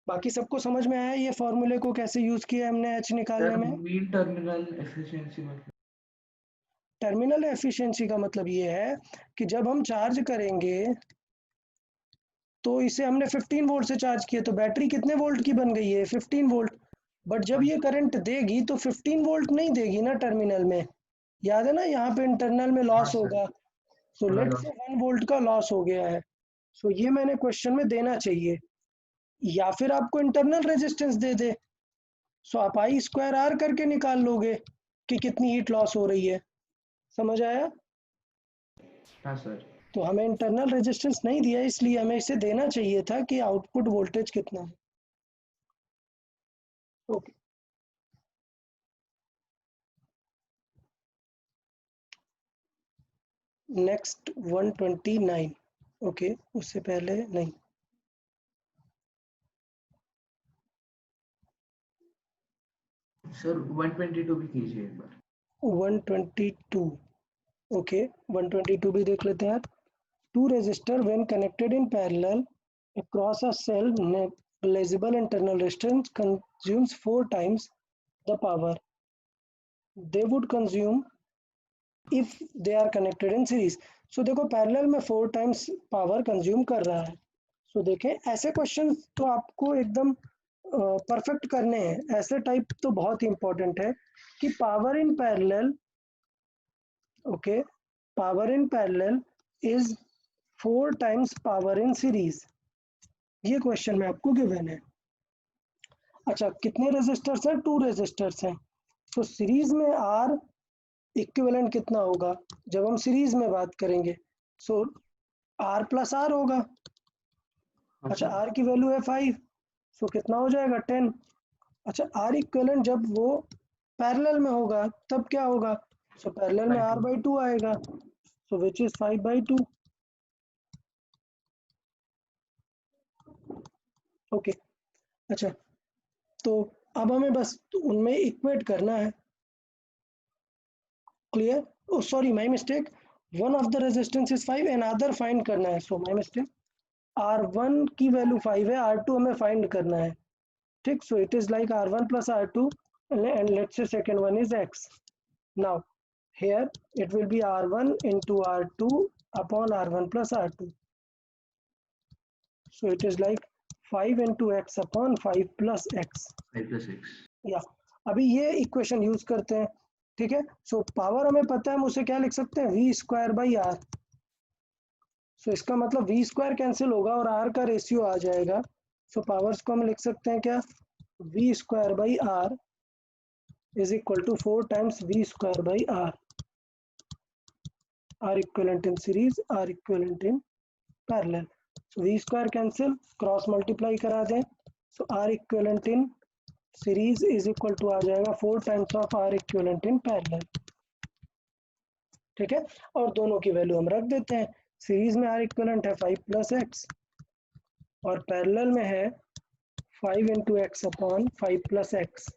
बाकी सबको समझ में आया ये फॉर्मूले को कैसे यूज किया हमने एच निकालने सर में? मीन टर्मिनल एफिशिएंसी मतलब टर्मिनल एफिशिएंसी का मतलब ये है कि जब हम चार्ज करेंगे तो इसे हमने 15 वोल्ट से चार्ज किया तो बैटरी कितने वोल्ट की बन गई है? 15 वोल्ट। बट जब ये करंट देगी तो 15 वोल्ट नहीं देगी ना टर्मिनल में, याद है ना, यहाँ पे इंटरनल में हाँ लॉस सर होगा। सो थोड़ा लेट लॉस से 1 वोल्ट का लॉस हो गया है। सो ये मैंने क्वेश्चन में देना चाहिए, या फिर आपको इंटरनल रेजिस्टेंस दे दे। सो आप आई स्क्वायर आर करके निकाल लोगे कि कितनी हीट लॉस हो रही है। समझ आया? हाँ सर। तो हमें इंटरनल रेजिस्टेंस नहीं दिया, इसलिए हमें इसे देना चाहिए था कि आउटपुट वोल्टेज कितना है। Okay, next 129। ओके, उससे पहले नहीं, सर 122 भी कीजिए एक बार। 122। ओके, 122 भी देख लेते हैं। Two resistor when connected in parallel across a cell negligible internal resistance consumes 4 times the power they would consume if they are connected in series. So देखो पैरेलल में 4 टाइम्स पावर कंज्यूम कर रहा है। सो देखें ऐसे क्वेश्चन तो आपको एकदम परफेक्ट करने हैं। ऐसे टाइप तो बहुत ही इंपॉर्टेंट है कि power in parallel, okay, power in parallel is 4 times power in series. ये क्वेश्चन में आपको गिवन है। अच्छा, कितने रेजिस्टर्स हैं? 2 रेजिस्टर्स हैं। तो सीरीज में आर इक्विवेलेंट कितना होगा जब हम सीरीज में बात करेंगे? सो आर प्लस आर होगा। अच्छा, आर की वैल्यू है 5, सो कितना हो जाएगा? 10। अच्छा, आर इक्विवेलेंट जब वो पैरेलल में होगा तब क्या होगा? सो पैरेलल में आर बाई 2 आएगा, सो विच इज 5/2। ओके, अच्छा, तो अब हमें बस उनमें इक्वेट करना है। Clear? Oh sorry, my mistake, one of the resistance is 5 and other find करना है। सो माय मिस्टेक, R1 की वैल्यू 5 है, R2 हमें फाइंड करना है। ठीक, सो it is like R1 plus R2 and let's say second one is X। Now here it will be R1 into R2 upon R1 plus R2. So it is like 5 into X upon 5 plus X. 5 plus X। या अभी ये equation use करते हैं। ठीक है, so power हमें पता है, हम उसे क्या लिख सकते हैं? V square by R. So इसका मतलब V स्क्वायर कैंसिल होगा और R का रेशियो आ जाएगा। सो पावर्स को हम लिख सकते हैं क्या? V square by R is equal to 4 times V square by R. R equivalent in series, R equivalent in parallel. So V square cancel, cross multiply करा दें, so R equivalent in series is equal to आ जाएगा 4 times of R equivalent in parallel। ठीक है, और दोनों की value हम रख देते हैं। सीरीज में R equivalent है 5 plus X और पैरेलल में है 5 into X upon 5 plus X।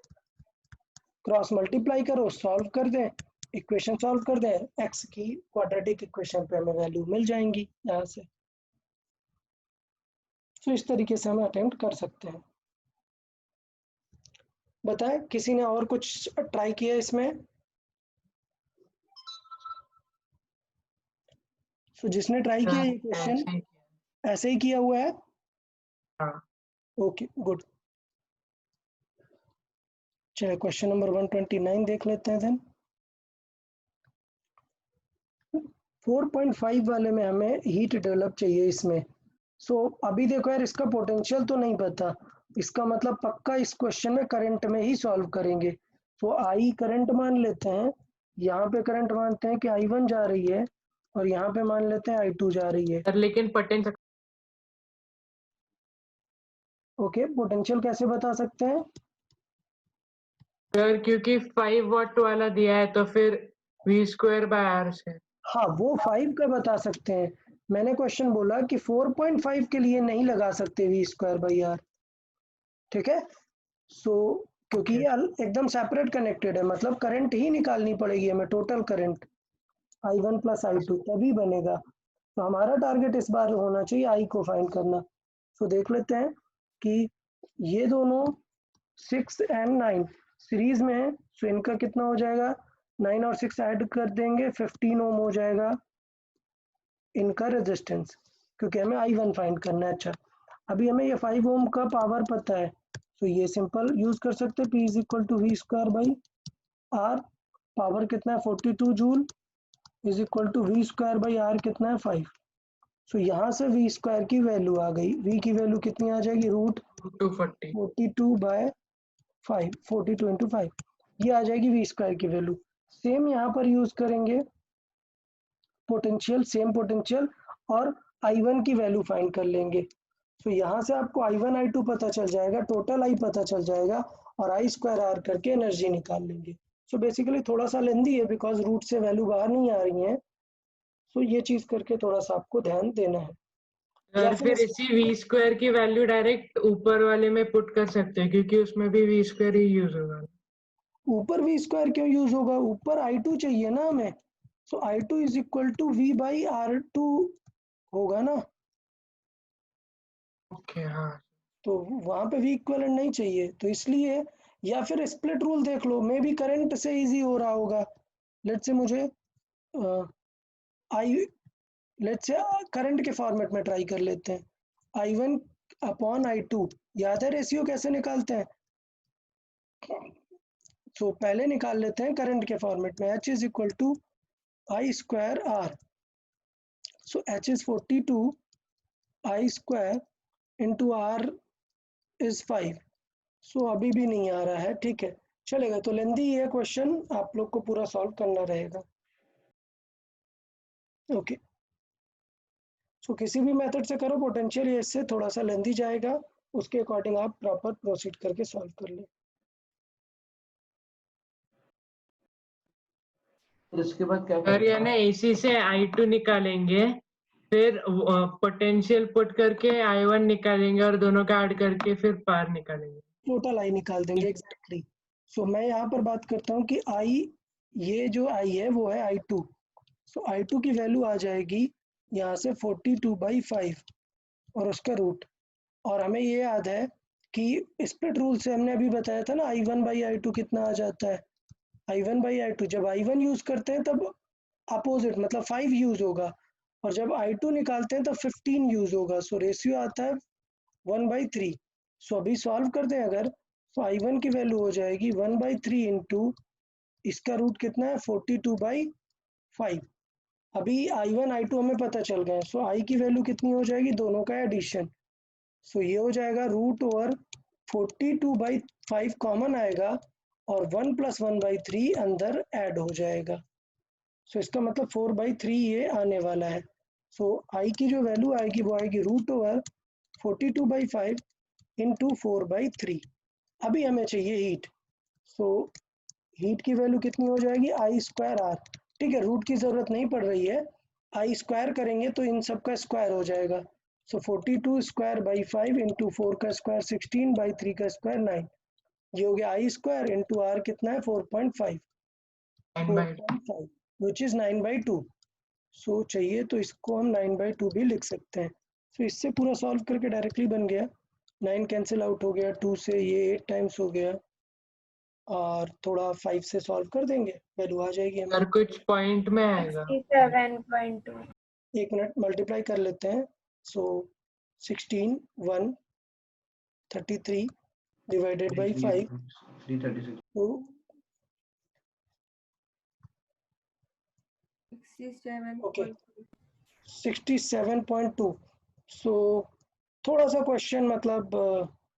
Cross multiply करो, सॉल्व कर दें, इक्वेशन सॉल्व कर दें, x की क्वाड्रेटिक इक्वेशन पे हमें वैल्यू मिल जाएंगी यहाँ से। तो इस तरीके से हम अटेम्प्ट कर सकते हैं। बताएं, किसी ने और कुछ ट्राई किया इसमें? सो जिसने ट्राई किया ये क्वेश्चन ऐसे ही किया हुआ है? हाँ। Okay, good. चलिए क्वेश्चन नंबर 129 देख लेते हैं देन। 4.5 वाले में हमें हीट डेवलप चाहिए इसमें। सो अभी देखो यार, इसका पोटेंशियल तो नहीं पता, इसका मतलब पक्का इस क्वेश्चन में करंट में ही सॉल्व करेंगे। तो आई करंट मान लेते हैं, यहाँ पे करंट मानते हैं कि I1 जा रही है और यहाँ पे मान लेते हैं I2 जा रही है। लेकिन पोटेंशियल ओके, पोटेंशियल कैसे बता सकते हैं? सर क्योंकि 5 वाट वाला दिया है तो फिर v²/r से। हाँ वो 5 का बता सकते हैं, मैंने क्वेश्चन बोला कि 4.5 के लिए नहीं लगा सकते v²/r, ठीक है। सो क्योंकि ये एकदम सेपरेट कनेक्टेड है, मतलब करंट ही निकालनी पड़ेगी हमें, टोटल करंट I1 + I2 तभी बनेगा। तो हमारा टारगेट इस बार होना चाहिए I को फाइंड करना। तो देख लेते हैं कि ये दोनों 6 and 9 सीरीज में है, सो इनका कितना हो जाएगा, 9 और 6 ऐड कर देंगे 15 ओम हो जाएगा इनका रेजिस्टेंस, क्योंकि हमें I1 फाइंड करना है। अच्छा अभी हमें ये 5 ओम का पावर पता है, तो ये सिंपल यूज कर सकते हैं, P = v²/r, पावर कितना है 42 जूल = v²/r कितना है 5। सो यहाँ से v² की वैल्यू आ गई, v की वैल्यू कितनी आ जाएगी, √240। 42/5, 42 × 5, ये आ जाएगी v² की वैल्यू। सेम यहाँ पर यूज करेंगे पोटेंशियल, सेम पोटेंशियल, और I1 की वैल्यू फाइंड कर लेंगे। तो यहाँ से आपको I1 I2 पता चल जाएगा, टोटल I पता चल जाएगा, और I²R करके एनर्जी निकाल लेंगे। सो बेसिकली थोड़ा सा लेंदी है बिकॉज रूट से वैल्यू बाहर नहीं आ रही है, सो ये चीज करके थोड़ा सा आपको ध्यान देना है। या सर फिर इसी v² की वैल्यू डायरेक्ट ऊपर वाले में पुट कर सकते हैं क्योंकि उसमें भी v² ही यूज होगा। ऊपर v² क्यों यूज होगा, ऊपर I2 चाहिए ना हमें, सो I2 = v/r2 होगा ना, ओके हाँ। तो वहां पे v इक्विवेलेंट नहीं चाहिए, तो इसलिए, या फिर स्प्लिट रूल देख लो, मे बी करंट से इजी हो रहा होगा। लेट्स से मुझे लेट्स से करंट के फॉर्मेट में ट्राई कर लेते हैं, I1/I2, याद है रेशियो कैसे निकालते हैं, तो पहले निकाल लेते हैं करंट के फॉर्मेट में, H = I²R, so H is 42, I² × R is 5। सो अभी भी नहीं आ रहा है, ठीक है चलेगा, तो लेंदी ये क्वेश्चन आप लोग को पूरा सॉल्व करना रहेगा। ओके सो किसी भी मेथड से करो, पोटेंशियल ये इससे थोड़ा सा लेंदी जाएगा, उसके अकॉर्डिंग आप प्रॉपर प्रोसीड करके सॉल्व कर लें। इसके बाद क्या सर करेंगे? यानी इसी से I2 निकालेंगे, फिर पोटेंशियल पुट करके I1 निकालेंगे और दोनों का ऐड करके फिर पार निकालेंगे। टोटल I निकाल देंगे, एग्जैक्टली। सो मैं यहाँ पर बात करता हूँ कि I, ये जो I है वो है I2, सो I2 की वैल्यू आ जाएगी यहाँ से 42/5 और उसका रूट, और हमें ये याद है कि स्प्लिट रूल से हमने अभी बताया था ना I1/I2 कितना आ जाता है, I1/I2 जब I1 यूज करते हैं तब अपोजिट मतलब 5 यूज होगा, और जब I2 निकालते हैं तब 15 यूज होगा, सो रेशियो आता है 1/3। सो अभी सॉल्व करते हैं अगर, तो I1 की वैल्यू हो जाएगी 1/3 इंटू इसका रूट कितना है 42/5। अभी I1 I2 हमें पता चल गए, सो I की वैल्यू कितनी हो जाएगी, दोनों का एडिशन, सो ये हो जाएगा √42/5 कॉमन आएगा, और 1 + 1/3 अंदर ऐड हो जाएगा, सो इसका मतलब 4/3 ये आने वाला है। सो I की जो वैल्यू आएगी वो आएगी √42/5 इंटू 4/3। अभी हमें चाहिए हीट, सो हीट की वैल्यू कितनी हो जाएगी I²R, ठीक है रूट की जरूरत नहीं पड़ रही है, I² करेंगे तो इन सब का स्क्वायर हो जाएगा, सो 42²/5 इंटू 4 का स्क्वायर 16/3 का स्क्वायर 9, ये हो गया I² इंटू R कितना है 4.5 विच इज 9/2। सो चाहिए तो इसको हम 9/2 भी लिख सकते हैं। सो इससे पूरा सॉल्व करके डायरेक्टली बन गया, 9 कैंसिल आउट हो गया, 2 से ये 8 टाइम्स हो गया, और थोड़ा 5 से सॉल्व कर देंगे, वैल्यू आ जाएगी हमें। सर कुछ पॉइंट में आएगा। 67.2 एक मिनट मल्टीप्लाई कर लेते हैं, सो 16 1 33 डिवाइडेड बाई 5, 336। तो 67.2 67.2। सो थोड़ा सा क्वेश्चन मतलब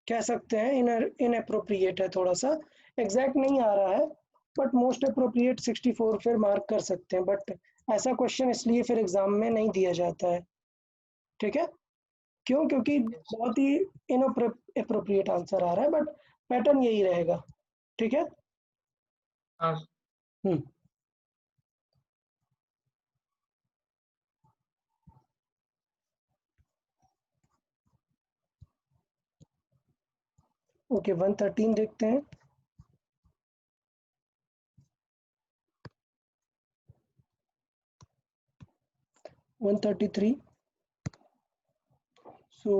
कह सकते हैं इनअप्रोप्रिएट है, थोड़ा सा एग्जैक्ट नहीं आ रहा है, बट मोस्ट अप्रोप्रिएट 64 फिर मार्क कर सकते हैं, बट ऐसा क्वेश्चन इसलिए फिर एग्जाम में नहीं दिया जाता है, ठीक है क्यों, क्योंकि बहुत ही इनअप्रोप्रिएट आंसर आ रहा है, बट पैटर्न यही रहेगा, ठीक है। हाँ हम्म ओके 113 देखते हैं। वन 133 so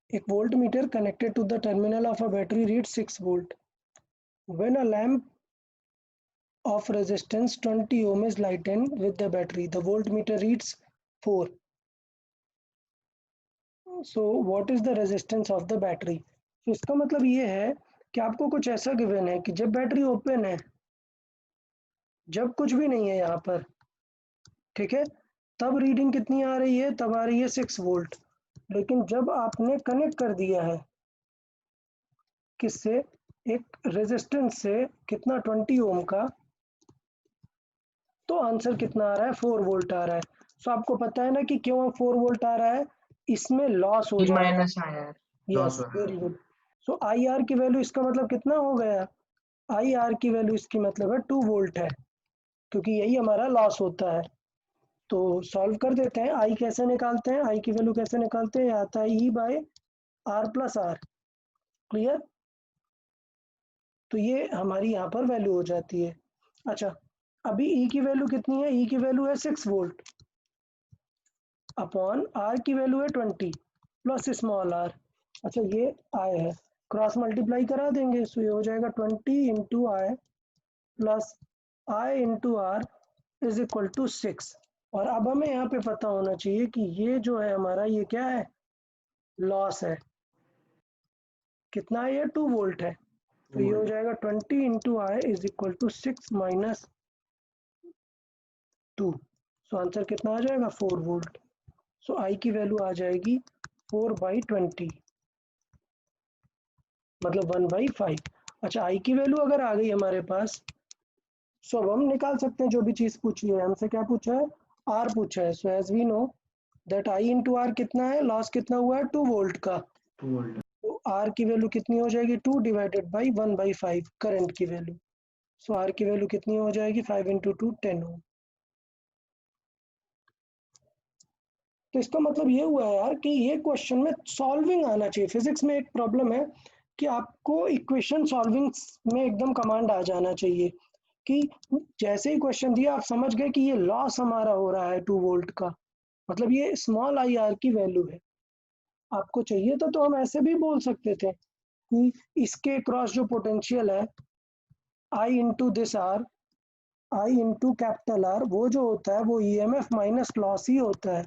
एक volt meter connected to the terminal of a battery reads 6 volt when a lamp of resistance 20 ohm is lightened with the battery the voltmeter reads 4 so what is the resistance of the battery तो इसका मतलब ये है कि आपको कुछ ऐसा given है कि जब बैटरी ओपन है, जब कुछ भी नहीं है यहाँ पर, ठीक है, तब रीडिंग कितनी आ रही है, तब आ रही है 6 वोल्ट। लेकिन जब आपने कनेक्ट कर दिया है किससे, एक रेजिस्टेंस से, कितना 20 ओम का, तो आंसर कितना आ रहा है 4 वोल्ट आ रहा है। सो आपको पता है ना कि क्यों 4 वोल्ट आ रहा है, इसमें लॉस हो ई जाएगा। माइनस आया। Yes very good. So I R की वैल्यू इसका मतलब कितना हो गया, आई आर की वैल्यू इसकी मतलब है 2 वोल्ट है, क्योंकि यही हमारा लॉस होता है। तो सॉल्व कर देते हैं। आई कैसे निकालते हैं, आई की वैल्यू कैसे निकालते हैं, आता है E by R plus R. Clear. तो ये हमारी यहाँ पर वैल्यू हो जाती है। अच्छा, अभी ई की वैल्यू कितनी है, ई की वैल्यू है 6 वोल्ट अपॉन आर की वैल्यू है 20 प्लस स्मॉल आर। अच्छा ये आई है, क्रॉस मल्टीप्लाई करा देंगे, सो ये हो जाएगा 20 into I plus I into R is equal to 6। और अब हमें यहाँ पे पता होना चाहिए कि ये जो है हमारा, ये क्या है, लॉस है। कितना है ये, 2 वोल्ट है। तो ये हो जाएगा 20 into I is equal to 6 minus 2। सो आंसर कितना आ जाएगा 4 वोल्ट। सो आई की वैल्यू आ जाएगी 4/20 मतलब 1/5। अच्छा आई की वैल्यू अगर आ गई हमारे पास, सो अब हम निकाल सकते हैं जो भी चीज पूछी है हमसे। क्या पूछा है, आर पूछा है। So as we know that I into R कितना है, लॉस कितना हुआ है 2 वोल्ट का। तो आर की वैल्यू कितनी हो जाएगी, 2 डिवाइडेड बाई 1/5 करंट की वैल्यू। सो आर की वैल्यू कितनी हो जाएगी, 5 इंटू 2 10 ओम। तो इसका मतलब ये हुआ है यार कि ये क्वेश्चन में सॉल्विंग आना चाहिए। फिजिक्स में एक प्रॉब्लम है कि आपको इक्वेशन सॉल्विंग में एकदम कमांड आ जाना चाहिए, कि जैसे ही क्वेश्चन दिया आप समझ गए कि ये लॉस हमारा हो रहा है 2 वोल्ट का, मतलब ये स्मॉल आई आर की वैल्यू है। आपको चाहिए तो हम ऐसे भी बोल सकते थे कि इसके क्रॉस जो पोटेंशियल है I into this R, I into capital R, वो जो होता है वो ईएमएफ माइनस लॉस ही होता है।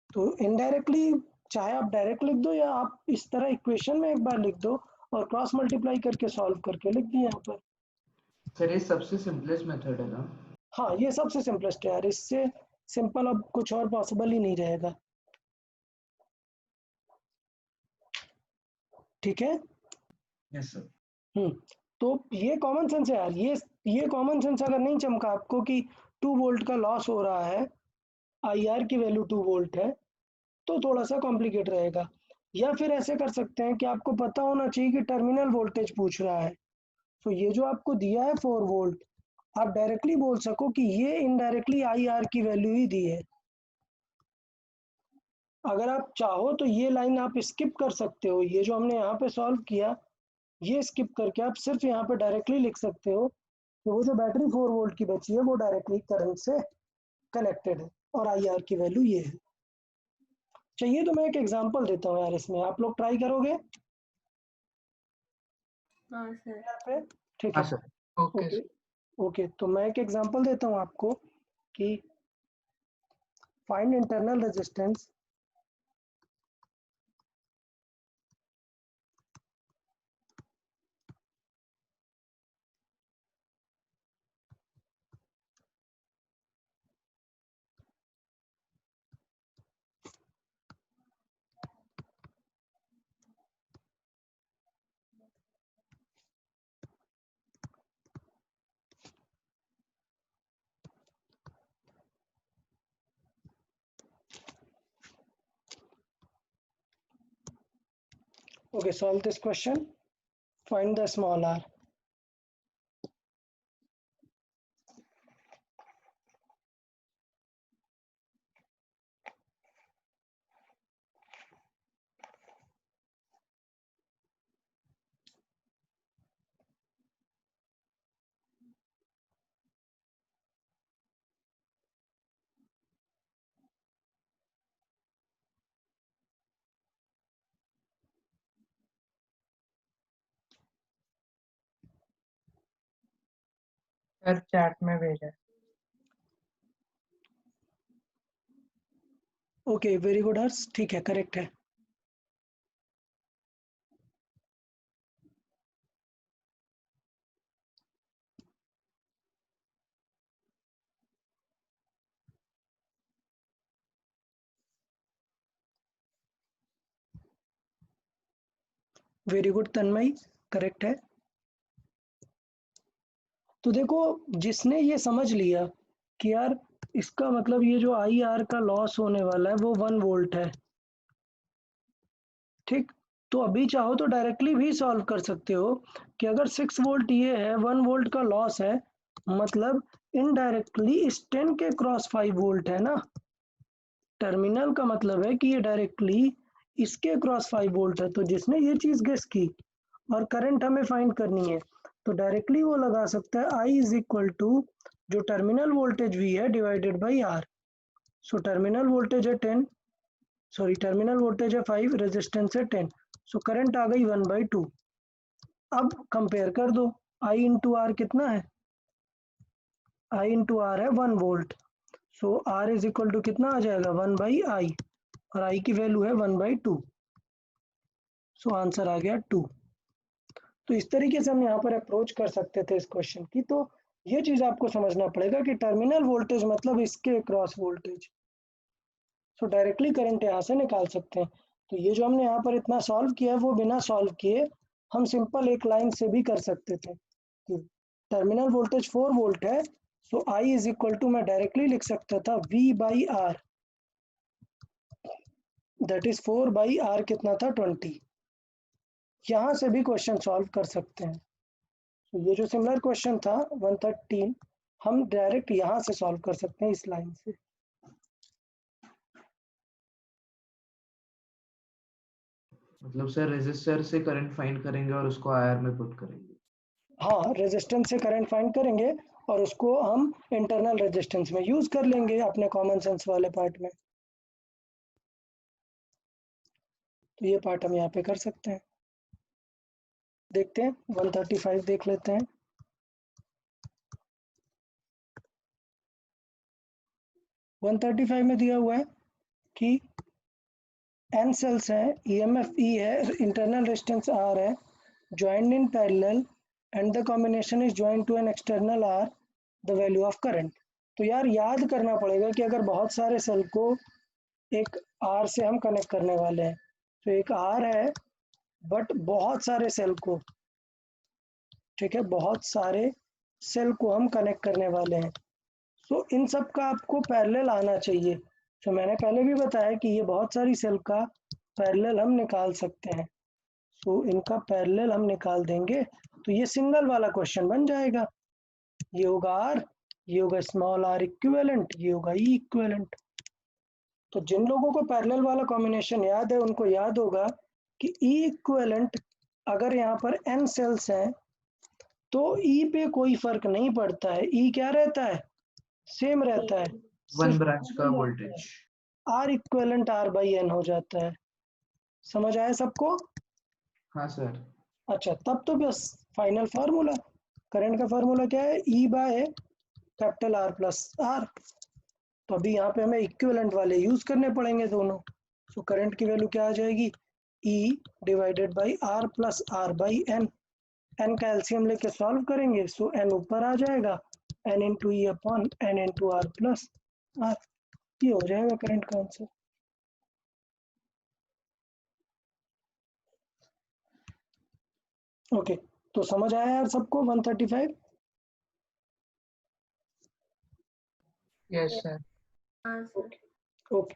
तो इनडायरेक्टली चाहे आप डायरेक्ट लिख दो या आप इस तरह इक्वेशन में एक बार लिख दो और क्रॉस मल्टीप्लाई करके सॉल्व करके लिख दिए यहाँ पर। सर ये सबसे सिंपलेस्ट मेथड है ना? हाँ ये सबसे सिंपलेस्ट है यार, इससे सिंपल अब कुछ और पॉसिबल ही नहीं रहेगा। ठीक है। Yes sir. तो ये कॉमन सेंस है यार, ये कॉमन सेंस अगर नहीं चमका आपको कि 2 वोल्ट का लॉस हो रहा है, आई आर की वैल्यू 2 वोल्ट है, तो थोड़ा सा कॉम्प्लिकेट रहेगा। या फिर ऐसे कर सकते हैं कि आपको पता होना चाहिए कि टर्मिनल वोल्टेज पूछ रहा है। तो ये जो आपको दिया है 4 वोल्ट, आप डायरेक्टली बोल सको कि ये इनडायरेक्टली आई आर की वैल्यू ही दी है। अगर आप चाहो तो ये लाइन आप स्किप कर सकते हो, ये जो हमने यहाँ पे सॉल्व किया ये स्किप करके आप सिर्फ यहाँ पे डायरेक्टली लिख सकते हो कि वो जो बैटरी 4 वोल्ट की बची है वो डायरेक्टली करंट से कनेक्टेड है और आई आर की वैल्यू ये है। चाहिए तो मैं एक एग्जांपल देता हूँ यार, इसमें आप लोग ट्राई करोगे हाँ सर। यहाँ पे, ठीक हाँ है। सर। ओके ओके ओके, तो मैं एक एग्जांपल देता हूँ आपको कि find internal resistance Okay, solve this question. find the small r. Sir chat में भेजा। ओके वेरी गुड हर्ष, ठीक है, करेक्ट है। वेरी गुड तन्मय, करेक्ट है। तो देखो, जिसने ये समझ लिया कि यार इसका मतलब ये जो आई आर का लॉस होने वाला है वो 1 वोल्ट है, ठीक, तो अभी चाहो तो डायरेक्टली भी सॉल्व कर सकते हो कि अगर 6 वोल्ट ये है, 1 वोल्ट का लॉस है, मतलब इनडायरेक्टली इस 10 के क्रॉस 5 वोल्ट है ना, टर्मिनल का मतलब है कि ये डायरेक्टली इसके क्रॉस 5 वोल्ट है। तो जिसने ये चीज गेस की और करंट हमें फाइंड करनी है, तो डायरेक्टली वो लगा सकता है I इज इक्वल टू जो टर्मिनल वोल्टेज V है divided by R। So terminal voltage है 10, सॉरी टर्मिनल वोल्टेज है 5, रेजिस्टेंस है 10, सो करंट आ गई 1/2। अब कंपेयर कर दो, I इंटू आर कितना है, I इंटू आर है 1 volt, so R is equal to कितना आ जाएगा 1/I, और I की वैल्यू है 1/2, सो आंसर आ गया 2। तो इस तरीके से हम यहाँ पर अप्रोच कर सकते थे इस क्वेश्चन की। तो ये चीज आपको समझना पड़ेगा कि टर्मिनल वोल्टेज मतलब इसके क्रॉस वोल्टेज, सो डायरेक्टली करंट यहाँ से निकाल सकते हैं। तो ये जो हमने यहाँ पर इतना सॉल्व किया है वो बिना सॉल्व किए हम सिंपल एक लाइन से भी कर सकते थे कि टर्मिनल वोल्टेज 4 वोल्ट है, so I is equal to मैं डायरेक्टली लिख सकता था V/R, दैट इज 4/R कितना था 20। यहाँ से भी क्वेश्चन सॉल्व कर सकते हैं। तो ये जो सिमिलर क्वेश्चन था 113 हम डायरेक्ट यहाँ से सॉल्व कर सकते हैं इस लाइन से। मतलब सर रेजिस्टर से करंट फाइंड करेंगे और उसको आईआर में पुट करेंगे। हाँ, रेजिस्टेंस से करंट फाइंड करेंगे और उसको हम इंटरनल रेजिस्टेंस में यूज कर लेंगे अपने कॉमन सेंस वाले पार्ट में। तो ये पार्ट हम यहाँ पे कर सकते हैं। देखते हैं 135 देख लेते हैं। 135 में दिया हुआ है कि n सेल्स हैं, EMF E है, इंटरनल रेजिस्टेंस R है, joined in parallel and the combination is joined to an external R, the value of current। तो यार याद करना पड़ेगा कि अगर बहुत सारे सेल को एक R से हम कनेक्ट करने वाले हैं, तो एक R है बट बहुत सारे सेल को, ठीक है, बहुत सारे सेल को हम कनेक्ट करने वाले हैं, तो इन सब का आपको पैरेलल आना चाहिए। तो मैंने पहले भी बताया कि ये बहुत सारी सेल का पैरेलल हम निकाल सकते हैं, तो इनका पैरेलल हम निकाल देंगे तो ये सिंगल वाला क्वेश्चन बन जाएगा। ये होगा R, ये होगा स्मॉल r इक्विवेलेंट, ये होगा E इक्विवेलेंट। तो जिन लोगों को पैरेलल वाला कॉम्बिनेशन याद है उनको याद होगा कि E इक्विवेलेंट अगर यहाँ पर n सेल्स हैं तो E पे कोई फर्क नहीं पड़ता है, E क्या रहता है, सेम रहता है, वन ब्रांच का वोल्टेज R इक्विवेलेंट R/N हो जाता है। समझ आया सबको? हाँ सर। अच्छा, तब तो बस फाइनल फार्मूला, करंट का फार्मूला क्या है, E by capital R plus R। तो अभी यहाँ पे हमें इक्विवेलेंट वाले यूज करने पड़ेंगे दोनों। सो करंट की वैल्यू क्या आ जाएगी, E divided by R plus R/N। N का एलसीएम लेके सॉल्व करेंगे, सो N ऊपर आ जाएगा, N into E upon N into R plus R। ये हो जाएगा करंट का आंसर। ओके, तो समझ आया यार सबको 135? Yes sir. हाँ sir. Okay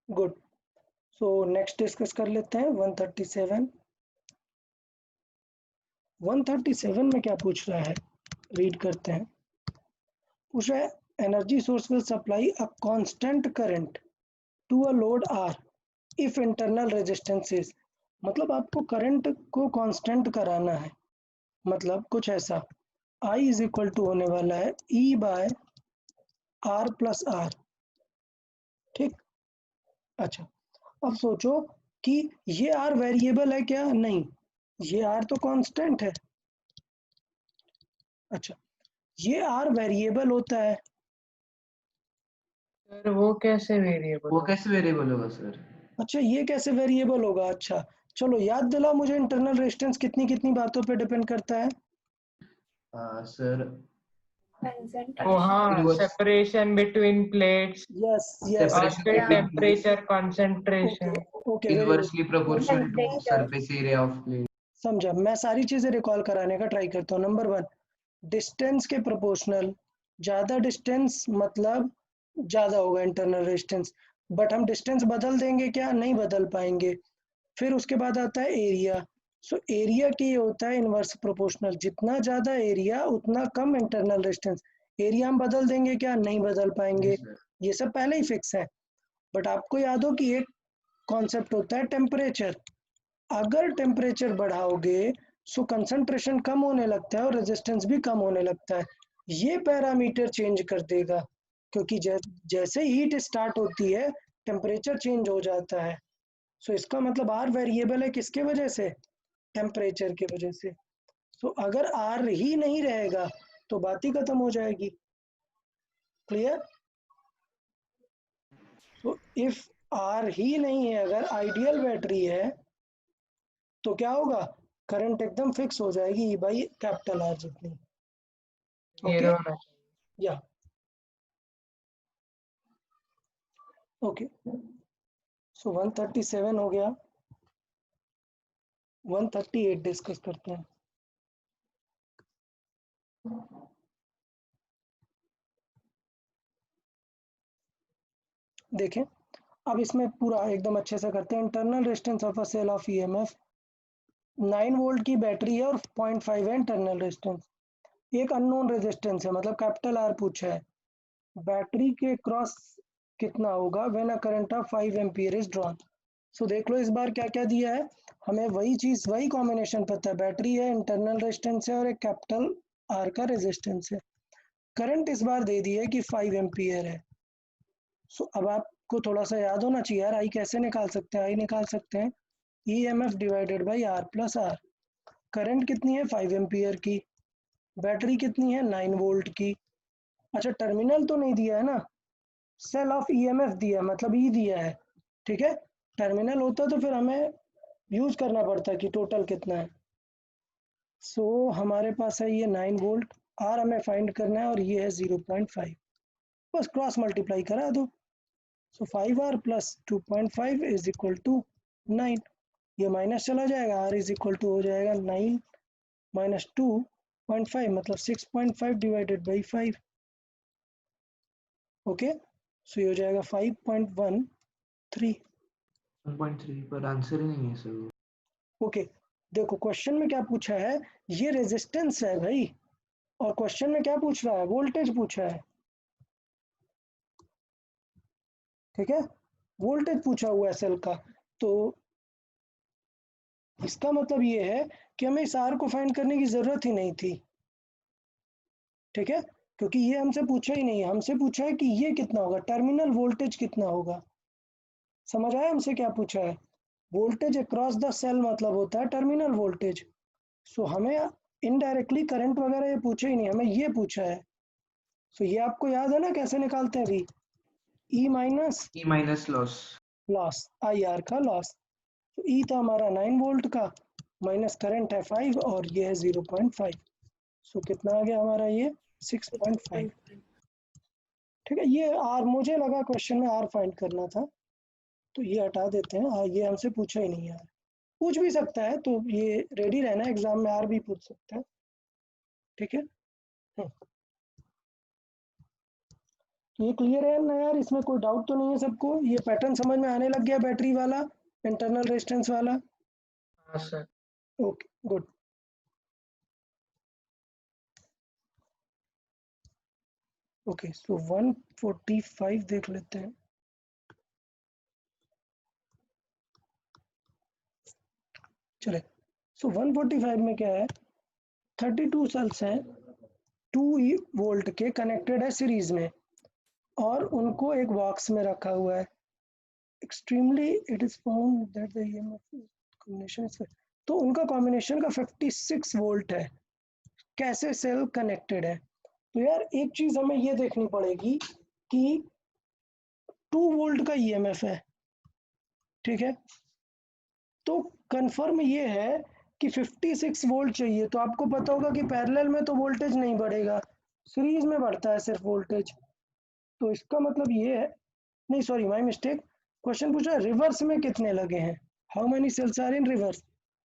good. So next discuss कर लेते हैं 137। 137 में क्या पूछ रहा है, रीड करते हैं। पूछ रहा है energy source will supply a constant current to a load R if internal resistance is, मतलब आपको करंट को कांस्टेंट कराना है, मतलब कुछ ऐसा I इज इक्वल टू होने वाला है E by R plus R, ठीक। अच्छा, अब सोचो कि ये R वेरिएबल है क्या, नहीं, ये R तो कांस्टेंट है। अच्छा, ये R वेरिएबल होता है, सर वो कैसे वेरिएबल? वो कैसे वेरिएबल होगा सर? अच्छा ये कैसे वेरिएबल होगा, अच्छा चलो याद दिलाओ मुझे, इंटरनल रेजिस्टेंस कितनी कितनी बातों पे डिपेंड करता है। सर ओ हाँ, separation between plates yes yes, और फिर separation temperature okay concentration. Okay, very good, inversely proportional to surface area of plate. समझा। मैं सारी चीजें रिकॉल कराने का ट्राई करता हूँ। नंबर 1, डिस्टेंस के प्रोपोर्शनल, ज़्यादा डिस्टेंस मतलब ज़्यादा होगा इंटरनल रेजिस्टेंस, बट हम डिस्टेंस बदल देंगे क्या, नहीं बदल पाएंगे। फिर उसके बाद आता है एरिया, सो एरिया की होता है इनवर्स प्रोपोर्शनल, जितना ज़्यादा एरिया उतना कम इंटरनल रेजिस्टेंस। एरिया हम बदल देंगे क्या, नहीं बदल पाएंगे, ये सब पहले ही फिक्स है। बट आपको याद हो कि एक कॉन्सेप्ट होता है टेम्परेचर, अगर टेम्परेचर बढ़ाओगे सो कंसंट्रेशन कम होने लगता है और रेजिस्टेंस भी कम होने लगता है, ये पैरामीटर चेंज कर देगा, क्योंकि जैसे हीट स्टार्ट होती है टेम्परेचर चेंज हो जाता है। सो इसका मतलब आर वेरिएबल है किसके वजह से, टेम्परेचर की वजह से। सो अगर आर ही नहीं रहेगा तो बात ही खत्म हो जाएगी, क्लियर। तो इफ आर ही नहीं है, अगर आइडियल बैटरी है तो क्या होगा, करंट एकदम फिक्स हो जाएगी भाई, कैपिटल आर जितनी, जीरो ओके होना चाहिए। या ओके। सो 137 हो गया, 138 डिस्कस करते हैं। देखें, अब इसमें पूरा एकदम अच्छे से करते हैं। Internal resistance of a cell of EMF 9 volt की बैटरी है और 0.5 है इंटरनल रेजिस्टेंस। एक अननोन रेजिस्टेंस है, मतलब कैपिटल आर पूछा है। बैटरी के क्रॉस कितना होगा when a current of 5 ampere is drawn. So देख लो इस बार क्या क्या दिया है, हमें वही चीज वही कॉम्बिनेशन पता है, बैटरी है, इंटरनल रेजिस्टेंस है और एक कैपिटल आर का रेजिस्टेंस है। करंट इस बार दे दी है कि 5 एम्पियर है। सो अब आपको थोड़ा सा याद होना चाहिए यार, आई कैसे निकाल सकते हैं, आई निकाल सकते हैं EMF divided by R plus R. Current कितनी है 5 एम्पियर की, बैटरी कितनी है 9 वोल्ट की। अच्छा टर्मिनल तो नहीं दिया है ना, सेल ऑफ EMF दिया है, मतलब ई दिया है, ठीक है। टर्मिनल होता तो फिर हमें यूज करना पड़ता कि टोटल कितना है। सो हमारे पास है ये 9 वोल्ट, आर हमें फाइंड करना है और ये है 0.5, बस क्रॉस मल्टीप्लाई करा दो। So 5R plus 2.5 is equal to 9, ये माइनस चला जाएगा, R इज इक्वल टू हो जाएगा 9 माइनस 2.5 मतलब 6.5 डिवाइडेड बाई 5, ओके। सो ये हो जाएगा 5.13, 1.3 पर आंसर ही नहीं है सर। ओके। देखो क्वेश्चन में क्या पूछा है, ये रेजिस्टेंस है भाई, और क्वेश्चन में क्या पूछ रहा है, वोल्टेज पूछा है, ठीक है, वोल्टेज पूछा हुआ है सेल का। तो इसका मतलब ये है कि हमें इस आर को फाइंड करने की जरूरत ही नहीं थी, ठीक है, क्योंकि ये हमसे पूछा ही नहीं है, हमसे पूछा है कि ये कितना होगा, टर्मिनल वोल्टेज कितना होगा। समझ आया हमसे क्या पूछा है, वोल्टेज अक्रॉस द सेल मतलब होता है टर्मिनल वोल्टेज। सो हमें इनडायरेक्टली करंट वगैरह ये पूछा ही नहीं, हमें ये पूछा है। सो ये आपको याद है ना कैसे निकालते हैं अभी, E minus loss, loss, I R का लॉस। तो ई था हमारा 9 वोल्ट का, माइनस करंट है 5 और ये है 0.5, सो कितना आ गया हमारा ये 6.5, ठीक है। ये आर मुझे लगा क्वेश्चन में आर फाइंड करना था, तो ये हटा देते हैं, ये हमसे पूछा ही नहीं यार, पूछ भी सकता है, तो ये रेडी रहना, एग्जाम में आर भी पूछ सकता है, ठीक है। ये क्लियर है ना यार, इसमें कोई डाउट तो नहीं है सबको, ये पैटर्न समझ में आने लग गया बैटरी वाला, इंटरनल रेजिस्टेंस वाला, हाँ sir. Okay good. Okay so 145 देख लेते हैं। चले सो 145 में क्या है, 32 सेल्स हैं 2 वोल्ट के, कनेक्टेड है सीरीज में, और उनको एक बॉक्स में रखा हुआ है। Extremely it is found that the EMF combination, तो उनका कॉम्बिनेशन का 56 वोल्ट है। कैसे सेल कनेक्टेड है? तो यार एक चीज हमें ये देखनी पड़ेगी कि 2 वोल्ट का ईएमएफ है, ठीक है, तो कंफर्म ये है कि 56 वोल्ट चाहिए। तो आपको पता होगा कि पैरेलल में तो वोल्टेज नहीं बढ़ेगा, सीरीज में बढ़ता है सिर्फ वोल्टेज। तो इसका मतलब ये है, नहीं सॉरी माय मिस्टेक, क्वेश्चन पूछा रिवर्स में कितने लगे हैं, how many cells are in reverse.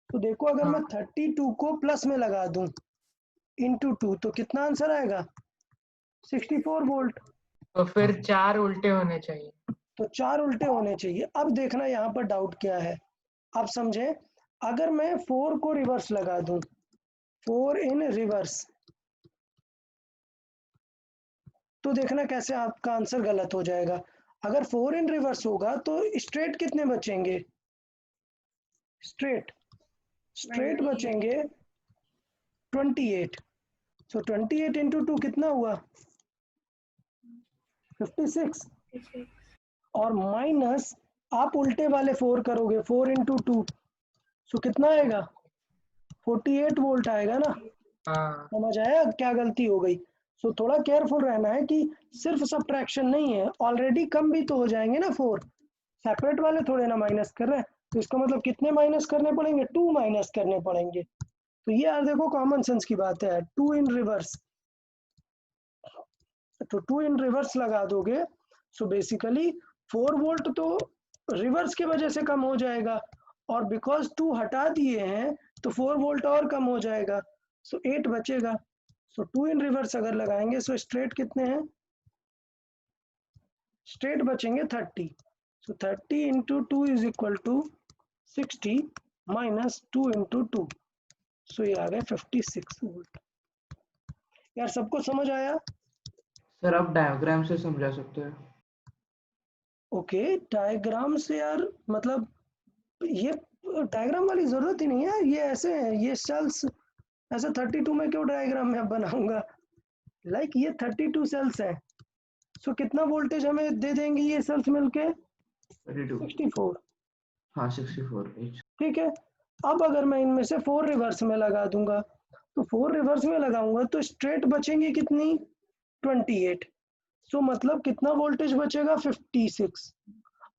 तो देखो अगर मैं 32 को प्लस में लगा दूं इंटू 2 तो कितना आंसर आएगा, 64 वोल्ट। तो फिर 4 उल्टे होने चाहिए। तो 4 उल्टे होने चाहिए। अब देखना यहाँ पर डाउट क्या है, आप समझे, अगर मैं 4 को रिवर्स लगा दूं, 4 इन रिवर्स, तो देखना कैसे आपका आंसर गलत हो जाएगा। अगर 4 इन रिवर्स होगा तो स्ट्रेट कितने बचेंगे, स्ट्रेट 28 बचेंगे 28। सो 28 इंटू 2 कितना हुआ, 56, और माइनस आप उल्टे वाले 4 करोगे, 4 इंटू 2, सो कितना आएगा, 48 वोल्ट आएगा ना। हाँ समझ आया क्या गलती हो गई। सो थोड़ा केयरफुल रहना है कि सिर्फ सब्ट्रैक्शन नहीं है, ऑलरेडी कम भी तो हो जाएंगे ना 4, सेपरेट वाले थोड़े ना माइनस कर रहे हैं, तो इसका मतलब कितने माइनस करने पड़ेंगे, 2 माइनस करने पड़ेंगे। तो ये यार देखो कॉमन सेंस की बात है, 2 इन रिवर्स, तो 2 इन रिवर्स लगा दोगे, सो बेसिकली 4 वोल्ट तो रिवर्स की वजह से कम हो जाएगा, और बिकॉज 2 हटा दिए हैं तो 4 वोल्ट और कम हो जाएगा, सो 8 बचेगा। सो 2 इन रिवर्स अगर लगाएंगे सो स्ट्रेट कितने हैं, स्ट्रेट बचेंगे 30। So 30 into 2 is equal to 60 minus 2 into 2, so ये आ गए 56 वोल्ट। यार सबको समझ आया? सर आप डायग्राम से समझा सकते हो। ओके डायग्राम से यार, मतलब ये डायग्राम वाली जरूरत ही नहीं है, ये ऐसे है, ये सेल्स ऐसे 32 में क्यों डायग्राम मैं बनाऊंगा, लाइक ये 32 सेल्स हैं, सो कितना वोल्टेज हमें दे देंगे ये सेल्स मिलके, 32, 64, हाँ 64 each। ठीक है। अब अगर मैं इनमें से 4 रिवर्स में लगा दूंगा, तो 4 रिवर्स में लगाऊंगा तो स्ट्रेट बचेंगी कितनी, 28, सो मतलब कितना वोल्टेज बचेगा, 56,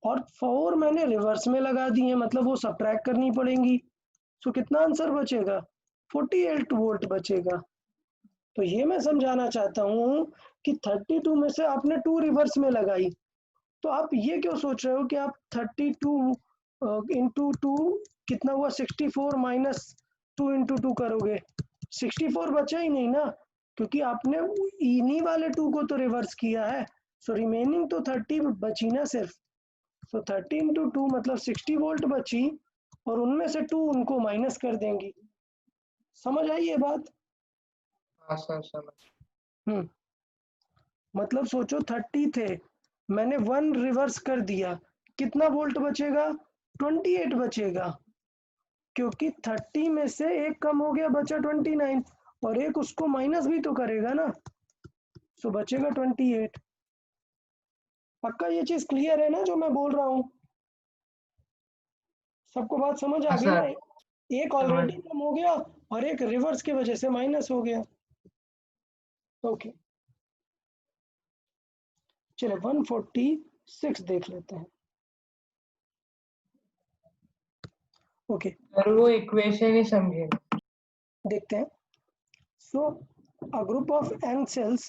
और 4 मैंने रिवर्स में लगा दी है, मतलब वो सब्ट्रैक्ट करनी पड़ेंगी, सो कितना आंसर बचेगा, 48 वोल्ट बचेगा। तो ये मैं समझाना चाहता हूँ कि 32 में से आपने 2 रिवर्स में लगाई, तो आप ये क्यों सोच रहे हो कि आप 32 इंटू 2 कितना हुआ, 64 माइनस 2 इंटू 2 करोगे, 64 बचा ही नहीं ना, क्योंकि आपने इन्हीं वाले 2 को तो रिवर्स किया है, सो रिमेनिंग तो 30 बची ना सिर्फ। सो 30 इंटू 2 मतलब 60 वोल्ट बची, और उनमें से 2 उनको माइनस कर देंगी। समझ आई ये बात? हाँ सर समझ। मतलब सोचो 30 थे, मैंने 1 रिवर्स कर दिया, कितना वोल्ट बचेगा, 28 बचेगा, क्योंकि 30 में से एक कम हो गया, बचा 29, और एक उसको माइनस भी तो करेगा ना, सो बचेगा 28। पक्का ये चीज क्लियर है ना जो मैं बोल रहा हूँ, सबको बात समझ आ हाँ गई ना, सर एक ऑलरेडी कम हो गया और एक रिवर्स की वजह से माइनस हो गया। ओके चलो 146 देख लेते हैं। ओके सर वो इक्वेशन ही समझे नहीं। देखते हैं। सो a group of n cells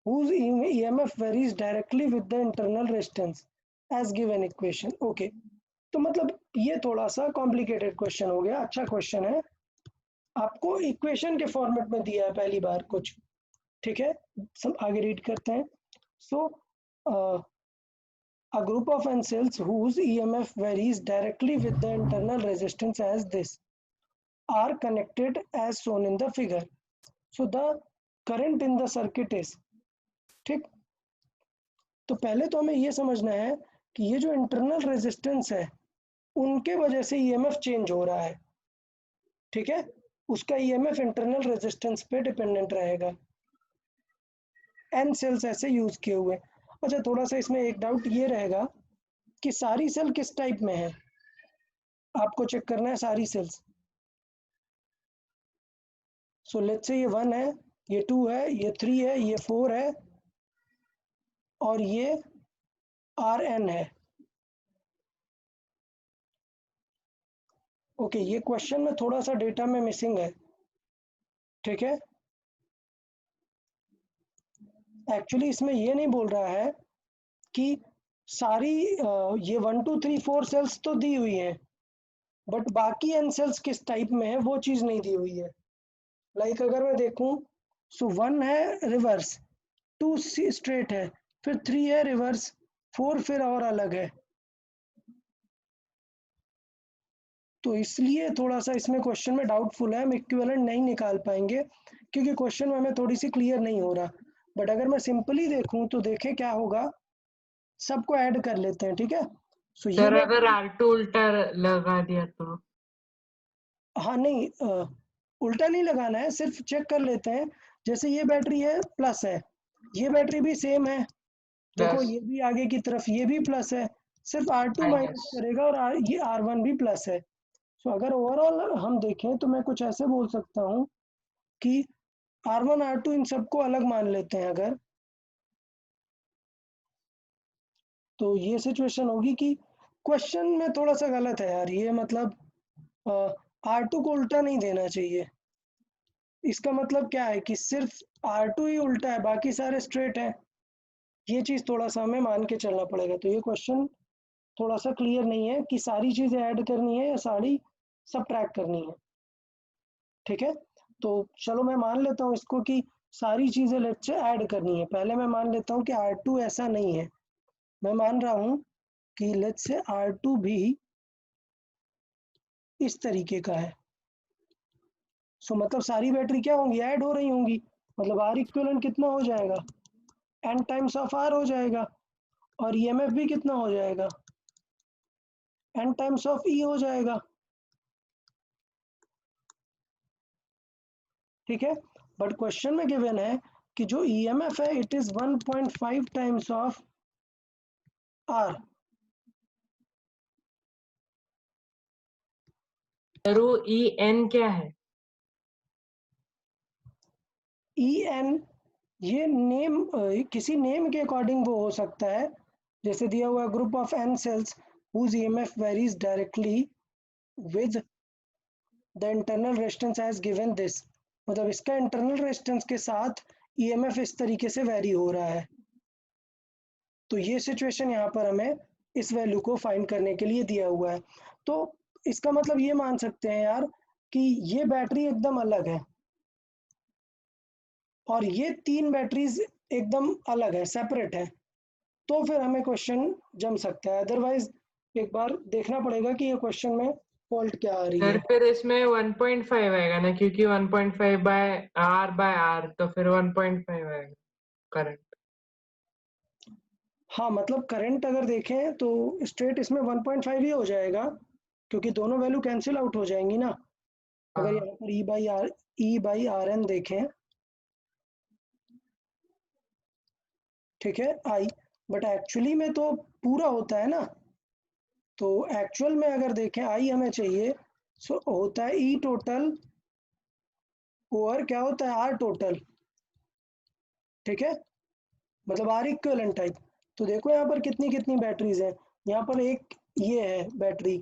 whose EMF varies directly with the internal resistance as given equation। Okay तो मतलब ये थोड़ा सा कॉम्प्लिकेटेड क्वेश्चन हो गया, अच्छा क्वेश्चन है, आपको इक्वेशन के फॉर्मेट में दिया है पहली बार कुछ, ठीक है, सब आगे रीड करते हैं। सो a group of n cells whose EMF varies directly with the internal resistance as this are connected as shown in the figure. So the current in the circuit is, ठीक, तो पहले तो हमें ये समझना है कि ये जो इंटरनल रेजिस्टेंस है उनके वजह से ईएमएफ चेंज हो रहा है। ठीक है, उसका ईएमएफ इंटरनल रेजिस्टेंस पे डिपेंडेंट रहेगा। एन सेल्स ऐसे यूज किए हुए। अच्छा, थोड़ा सा इसमें एक डाउट ये रहेगा कि सारी सेल किस टाइप में है, आपको चेक करना है सारी सेल्स। सो लेट्स से ये 1 है, ये 2 है, ये 3 है, ये 4 है और ये Rn है। ओके, ये क्वेश्चन में थोड़ा सा डेटा में मिसिंग है। ठीक है, एक्चुअली इसमें ये नहीं बोल रहा है कि सारी ये 1 2 3 4 सेल्स तो दी हुई हैं, बट बाकी एन सेल्स किस टाइप में है वो चीज़ नहीं दी हुई है। लाइक अगर मैं देखूं, सो 1 है रिवर्स, 2 स्ट्रेट है, फिर 3 है रिवर्स, 4 फिर और अलग है। तो इसलिए थोड़ा सा इसमें क्वेश्चन में डाउटफुल है, हम इक्विवेलेंट नहीं निकाल पाएंगे क्योंकि क्वेश्चन में हमें थोड़ी सी क्लियर नहीं हो रहा। बट अगर मैं सिंपली देखूं तो देखें क्या होगा, सबको ऐड कर लेते हैं। ठीक है, सो ये सर अगर R2 उल्टा लगा दिया तो? हाँ नहीं, उल्टा नहीं लगाना है, सिर्फ चेक कर लेते हैं। जैसे ये बैटरी है प्लस है, ये बैटरी भी सेम है, देखो प्लस ये भी आगे की तरफ ये भी प्लस है, सिर्फ R2 माइनस माइनस। करेगा और ये R1 भी प्लस है। सो अगर ओवरऑल हम देखें तो मैं कुछ ऐसे बोल सकता हूँ कि R1 R2 इन सबको अलग मान लेते हैं अगर, तो ये सिचुएशन होगी कि क्वेश्चन में थोड़ा सा गलत है यार ये, मतलब R2 को उल्टा नहीं देना चाहिए। इसका मतलब क्या है कि सिर्फ R2 ही उल्टा है, बाकी सारे स्ट्रेट है। ये चीज़ थोड़ा सा हमें मान के चलना पड़ेगा। तो ये क्वेश्चन थोड़ा सा क्लियर नहीं है कि सारी चीज़ें ऐड करनी है या सारी सबट्रैक्ट करनी है। ठीक है, तो चलो मैं मान लेता हूँ इसको कि सारी चीज़ें लेट्स से ऐड करनी है। पहले मैं मान लेता हूँ कि R2 ऐसा नहीं है, मैं मान रहा हूँ कि लेट्स से R2 भी इस तरीके का है। सो मतलब सारी बैटरी क्या होंगी, ऐड हो रही होंगी, मतलब R इक्विवेलेंट कितना हो जाएगा, n टाइम्स ऑफ R हो जाएगा, और EMF भी कितना हो जाएगा, n टाइम्स ऑफ E हो जाएगा। ठीक है, बट क्वेश्चन में गिवन है कि जो EMF है it is 1.5 times of R। Sir वो EN क्या है? EN ये नेम किसी नेम के अकॉर्डिंग वो हो सकता है, जैसे दिया हुआ group of N cells whose EMF varies directly with the internal resistance as given this, मतलब इसका इंटरनल रेजिस्टेंस के साथ EMF इस तरीके से वेरी हो रहा है। तो ये सिचुएशन यहाँ पर हमें इस वैल्यू को फाइंड करने के लिए दिया हुआ है। तो इसका मतलब ये मान सकते हैं यार कि ये बैटरी एकदम अलग है और ये 3 बैटरीज एकदम अलग है, सेपरेट है, तो फिर हमें क्वेश्चन जम सकता है। अदरवाइज एक बार देखना पड़ेगा कि ये क्वेश्चन में फॉल्ट क्या आ रही सर है। फिर इसमें 1.5 आएगा ना, क्योंकि 1.5 बाय R, तो फिर 1.5 आएगा करंट। हाँ, मतलब करंट अगर देखें तो स्ट्रेट इसमें 1.5 ही हो जाएगा क्योंकि दोनों वैल्यू कैंसिल आउट हो जाएंगी ना। अगर यहाँ पर E बाई आर एन देखें, ठीक है, I, बट एक्चुअली में तो पूरा होता है ना, तो एक्चुअल में अगर देखें I हमें चाहिए, सो होता है E टोटल ओवर क्या होता है R टोटल। ठीक है, मतलब R इक्विवेलेंट टाइप। तो देखो यहाँ पर कितनी कितनी बैटरीज हैं, यहाँ पर एक ये है बैटरी,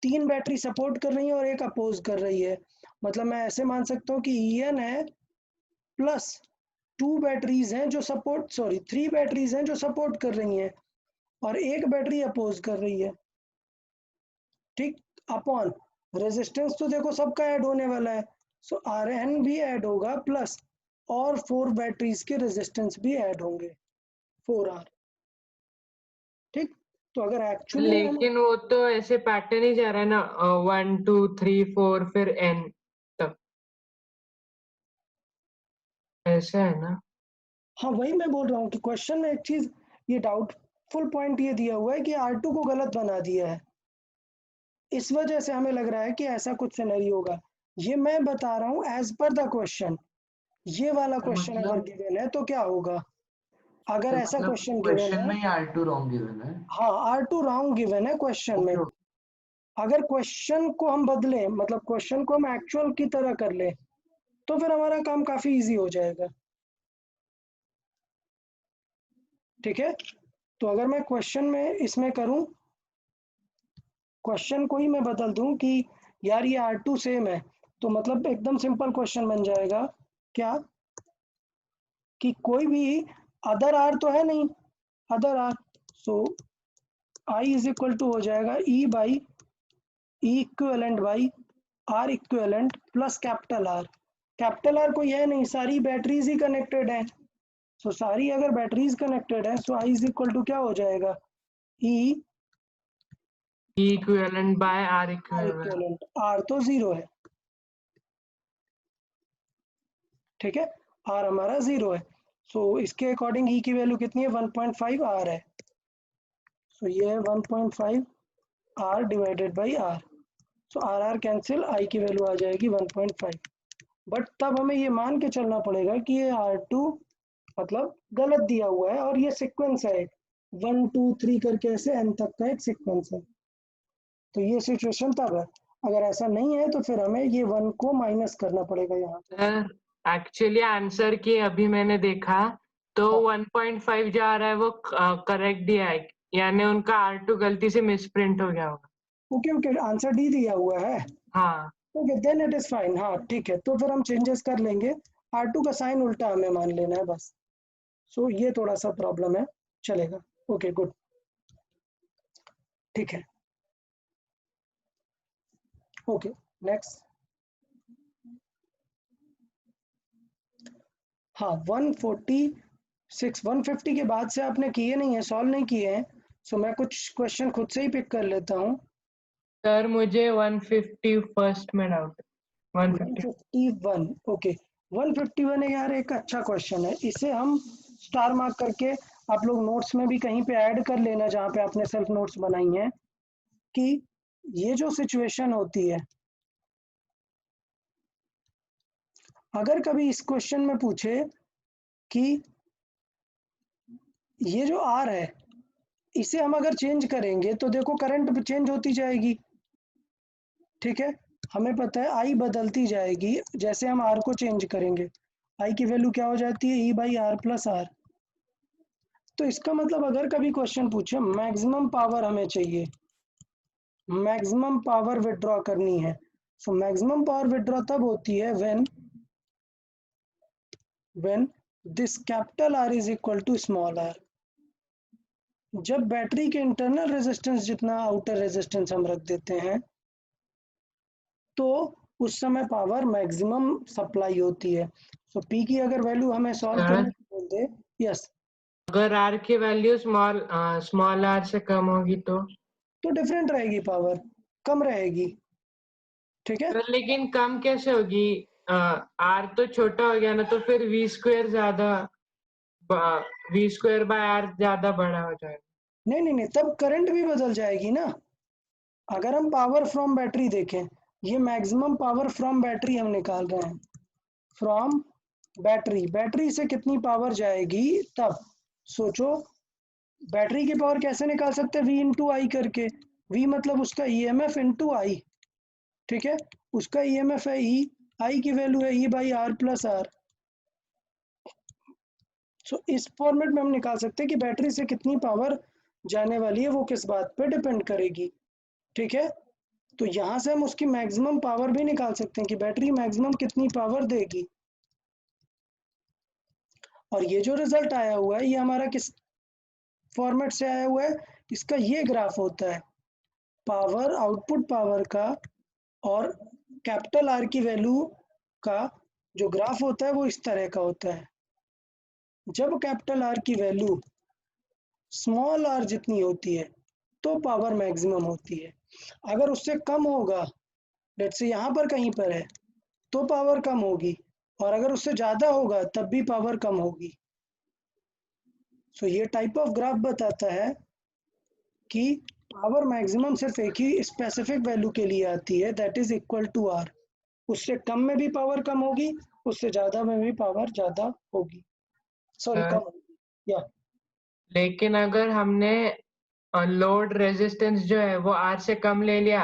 3 बैटरी सपोर्ट कर रही है और एक अपोज कर रही है। मतलब मैं ऐसे मान सकता हूँ कि EN है प्लस 2 बैटरीज हैं जो सपोर्ट 3 बैटरीज हैं जो सपोर्ट कर रही हैं और एक बैटरी अपोज कर रही है। ठीक, अपॉन रेजिस्टेंस तो देखो सबका ऐड होने वाला है, सो Rn भी ऐड होगा प्लस और 4 बैटरीज के रेजिस्टेंस भी ऐड होंगे 4R। ठीक, तो अगर एक्चुअली लेकिन वो तो ऐसे पैटर्न ही जा रहा है ना, 1 2 3 4 फिर N तक, ऐसा है ना। हाँ वही मैं बोल रहा हूँ कि क्वेश्चन में एक चीज ये डाउटफुल पॉइंट ये दिया हुआ है कि R2 को गलत बना दिया है, इस वजह से हमें लग रहा है कि ऐसा कुछ सिनेरियो होगा। ये मैं बता रहा हूँ एज पर द क्वेश्चन। ये वाला तो क्वेश्चन अगर मतलब गिवन है तो क्या होगा, अगर तो ऐसा मतलब क्वेश्चन गिवन क्वेश्चन है, में ही R2 रॉन्ग गिवन है। हाँ R2 रॉन्ग गिवन है क्वेश्चन में। ओके अगर क्वेश्चन को हम बदलें, मतलब क्वेश्चन को हम एक्चुअल की तरह कर ले, तो फिर हमारा काम काफी इजी हो जाएगा। ठीक है, तो अगर मैं क्वेश्चन में इसमें करूं, क्वेश्चन को ही मैं बदल दूं कि यार ये R2 सेम है, तो मतलब एकदम सिंपल क्वेश्चन बन जाएगा क्या, कि कोई भी अदर R तो है नहीं, other R, so I is equal to हो जाएगा E by E equivalent by R equivalent plus capital R। Capital R कोई है नहीं, सारी बैटरीज ही कनेक्टेड है, सो सारी अगर बैटरीज कनेक्टेड है so I is equal to क्या हो जाएगा, E इक्विवेलेंट by R R equivalent. Equivalent, R तो 0 है, ठीक है, R हमारा 0 है, सो इसके अकॉर्डिंग E की वैल्यू कितनी है, 1.5 R है, सो ये है 1.5 R divided by R, so R cancel, I की वैल्यू आ जाएगी 1.5। बट तब हमें ये मान के चलना पड़ेगा कि ये R2 मतलब गलत दिया हुआ है और ये सीक्वेंस है 1 2 3 करके ऐसे n तक का एक सीक्वेंस है, तो ये सिचुएशन तब है। अगर ऐसा नहीं है तो फिर हमें ये 1 को माइनस करना पड़ेगा यहाँ पे। सर एक्चुअली आंसर की अभी मैंने देखा तो हाँ। 1.5 जा रहा है, वो करेक्ट दिया है, यानी उनका R2 गलती से मिसप्रिंट हो गया होगा। ओके ओके, आंसर डी दिया हुआ है, हाँ okay then it is fine. हाँ ठीक है, तो फिर हम चेंजेस कर लेंगे, R2 का साइन उल्टा हमें मान लेना है बस, सो ये थोड़ा सा प्रॉब्लम है, चलेगा, ओके गुड, ठीक है, ओके नेक्स्ट। हाँ 146 150 के बाद से आपने किए नहीं है, सॉल्व नहीं किए हैं, सो मैं कुछ क्वेश्चन खुद से ही पिक कर लेता हूँ। सर मुझे 150 फर्स्ट में डाउट है, 150। 151, ओके 151 है यार, एक अच्छा क्वेश्चन है, इसे हम स्टार मार्क करके आप लोग नोट्स में भी कहीं पे ऐड कर लेना जहाँ पे आपने सेल्फ नोट्स बनाई हैं, कि ये जो सिचुएशन होती है, अगर कभी इस क्वेश्चन में पूछे कि ये जो R है इसे हम अगर चेंज करेंगे तो देखो करंट चेंज होती जाएगी, ठीक है, हमें पता है I बदलती जाएगी जैसे हम R को चेंज करेंगे, I की वैल्यू क्या हो जाती है, E by R plus R। तो इसका मतलब अगर कभी क्वेश्चन पूछे मैक्सिमम पावर हमें चाहिए, मैक्सिमम पावर विड्रॉ करनी है, सो मैक्सिमम पावर विड्रॉ तब होती है when this capital R is equal to small r, जब बैटरी के इंटरनल रेजिस्टेंस जितना आउटर रेजिस्टेंस हम रख देते हैं तो उस समय पावर मैक्सिमम सप्लाई होती है। सो P की अगर वैल्यू हमें सॉल्व करने को बोल दे, यस, अगर R की वैल्यू स्मॉल r से कम होगी तो डिफरेंट रहेगी पावर, कम रहेगी, ठीक है, सर लेकिन कम कैसे होगी, R तो छोटा हो गया ना, तो फिर V स्क्वायर ज्यादा, V स्क्वायर बाय R ज्यादा बड़ा हो जाएगा। नहीं, तब करंट भी बदल जाएगी ना। अगर हम पावर फ्रॉम बैटरी देखें, ये मैक्सिमम पावर फ्रॉम बैटरी हम निकाल रहे हैं, फ्रॉम बैटरी, बैटरी से कितनी पावर जाएगी तब सोचो, बैटरी की पावर कैसे निकाल सकते हैं, V इंटू आई करके, V मतलब उसका EMF इंटू आई, ठीक है, उसका EMF है E, आई की वैल्यू है E by R plus R। सो इस फॉर्मेट में हम निकाल सकते हैं कि बैटरी से कितनी पावर जाने वाली है, वो किस बात पे डिपेंड करेगी, ठीक है, तो यहाँ से हम उसकी मैक्सिमम पावर भी निकाल सकते हैं कि बैटरी मैक्सिमम कितनी पावर देगी। और ये जो रिजल्ट आया हुआ है ये हमारा किस फॉर्मेट से आया हुआ है, इसका ये ग्राफ होता है पावर, आउटपुट पावर का और कैपिटल R की वैल्यू का जो ग्राफ होता है वो इस तरह का होता है, जब कैपिटल R की वैल्यू स्मॉल r जितनी होती है तो पावर मैक्सिमम होती है, अगर उससे कम होगा, लेट्स से यहाँ पर कहीं पर है तो पावर कम होगी, और अगर उससे ज़्यादा होगा तब भी पावर कम होगी। सो ये टाइप ऑफ ग्राफ बताता है कि पावर मैक्सिमम सिर्फ एक ही स्पेसिफिक वैल्यू के लिए आती है, that is equal to R. उससे कम में भी पावर कम होगी, उससे ज्यादा में भी पावर ज्यादा होगी, सॉरी कम होगी। या लेकिन अगर हमने लोड रेजिस्टेंस जो है वो आर से कम ले लिया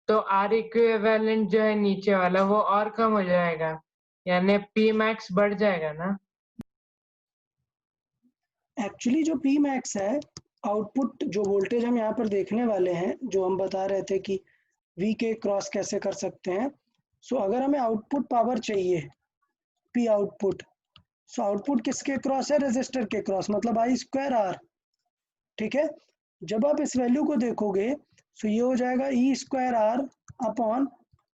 तो आर इक्विवेलेंट जो है नीचे वाला वो और कम हो जाएगा, यानी पी मैक्स बढ़ जाएगा ना। एक्चुअली जो पी मैक्स है, आउटपुट जो वोल्टेज हम यहाँ पर देखने वाले हैं, जो हम बता रहे थे कि वी के क्रॉस कैसे कर सकते हैं। सो अगर हमें आउटपुट पावर चाहिए, पी आउटपुट, सो आउटपुट किसके क्रॉस है? रेजिस्टर के क्रॉस, मतलब आई स्क्वायर आर। ठीक है, जब आप इस वैल्यू को देखोगे सो ये हो जाएगा E square R upon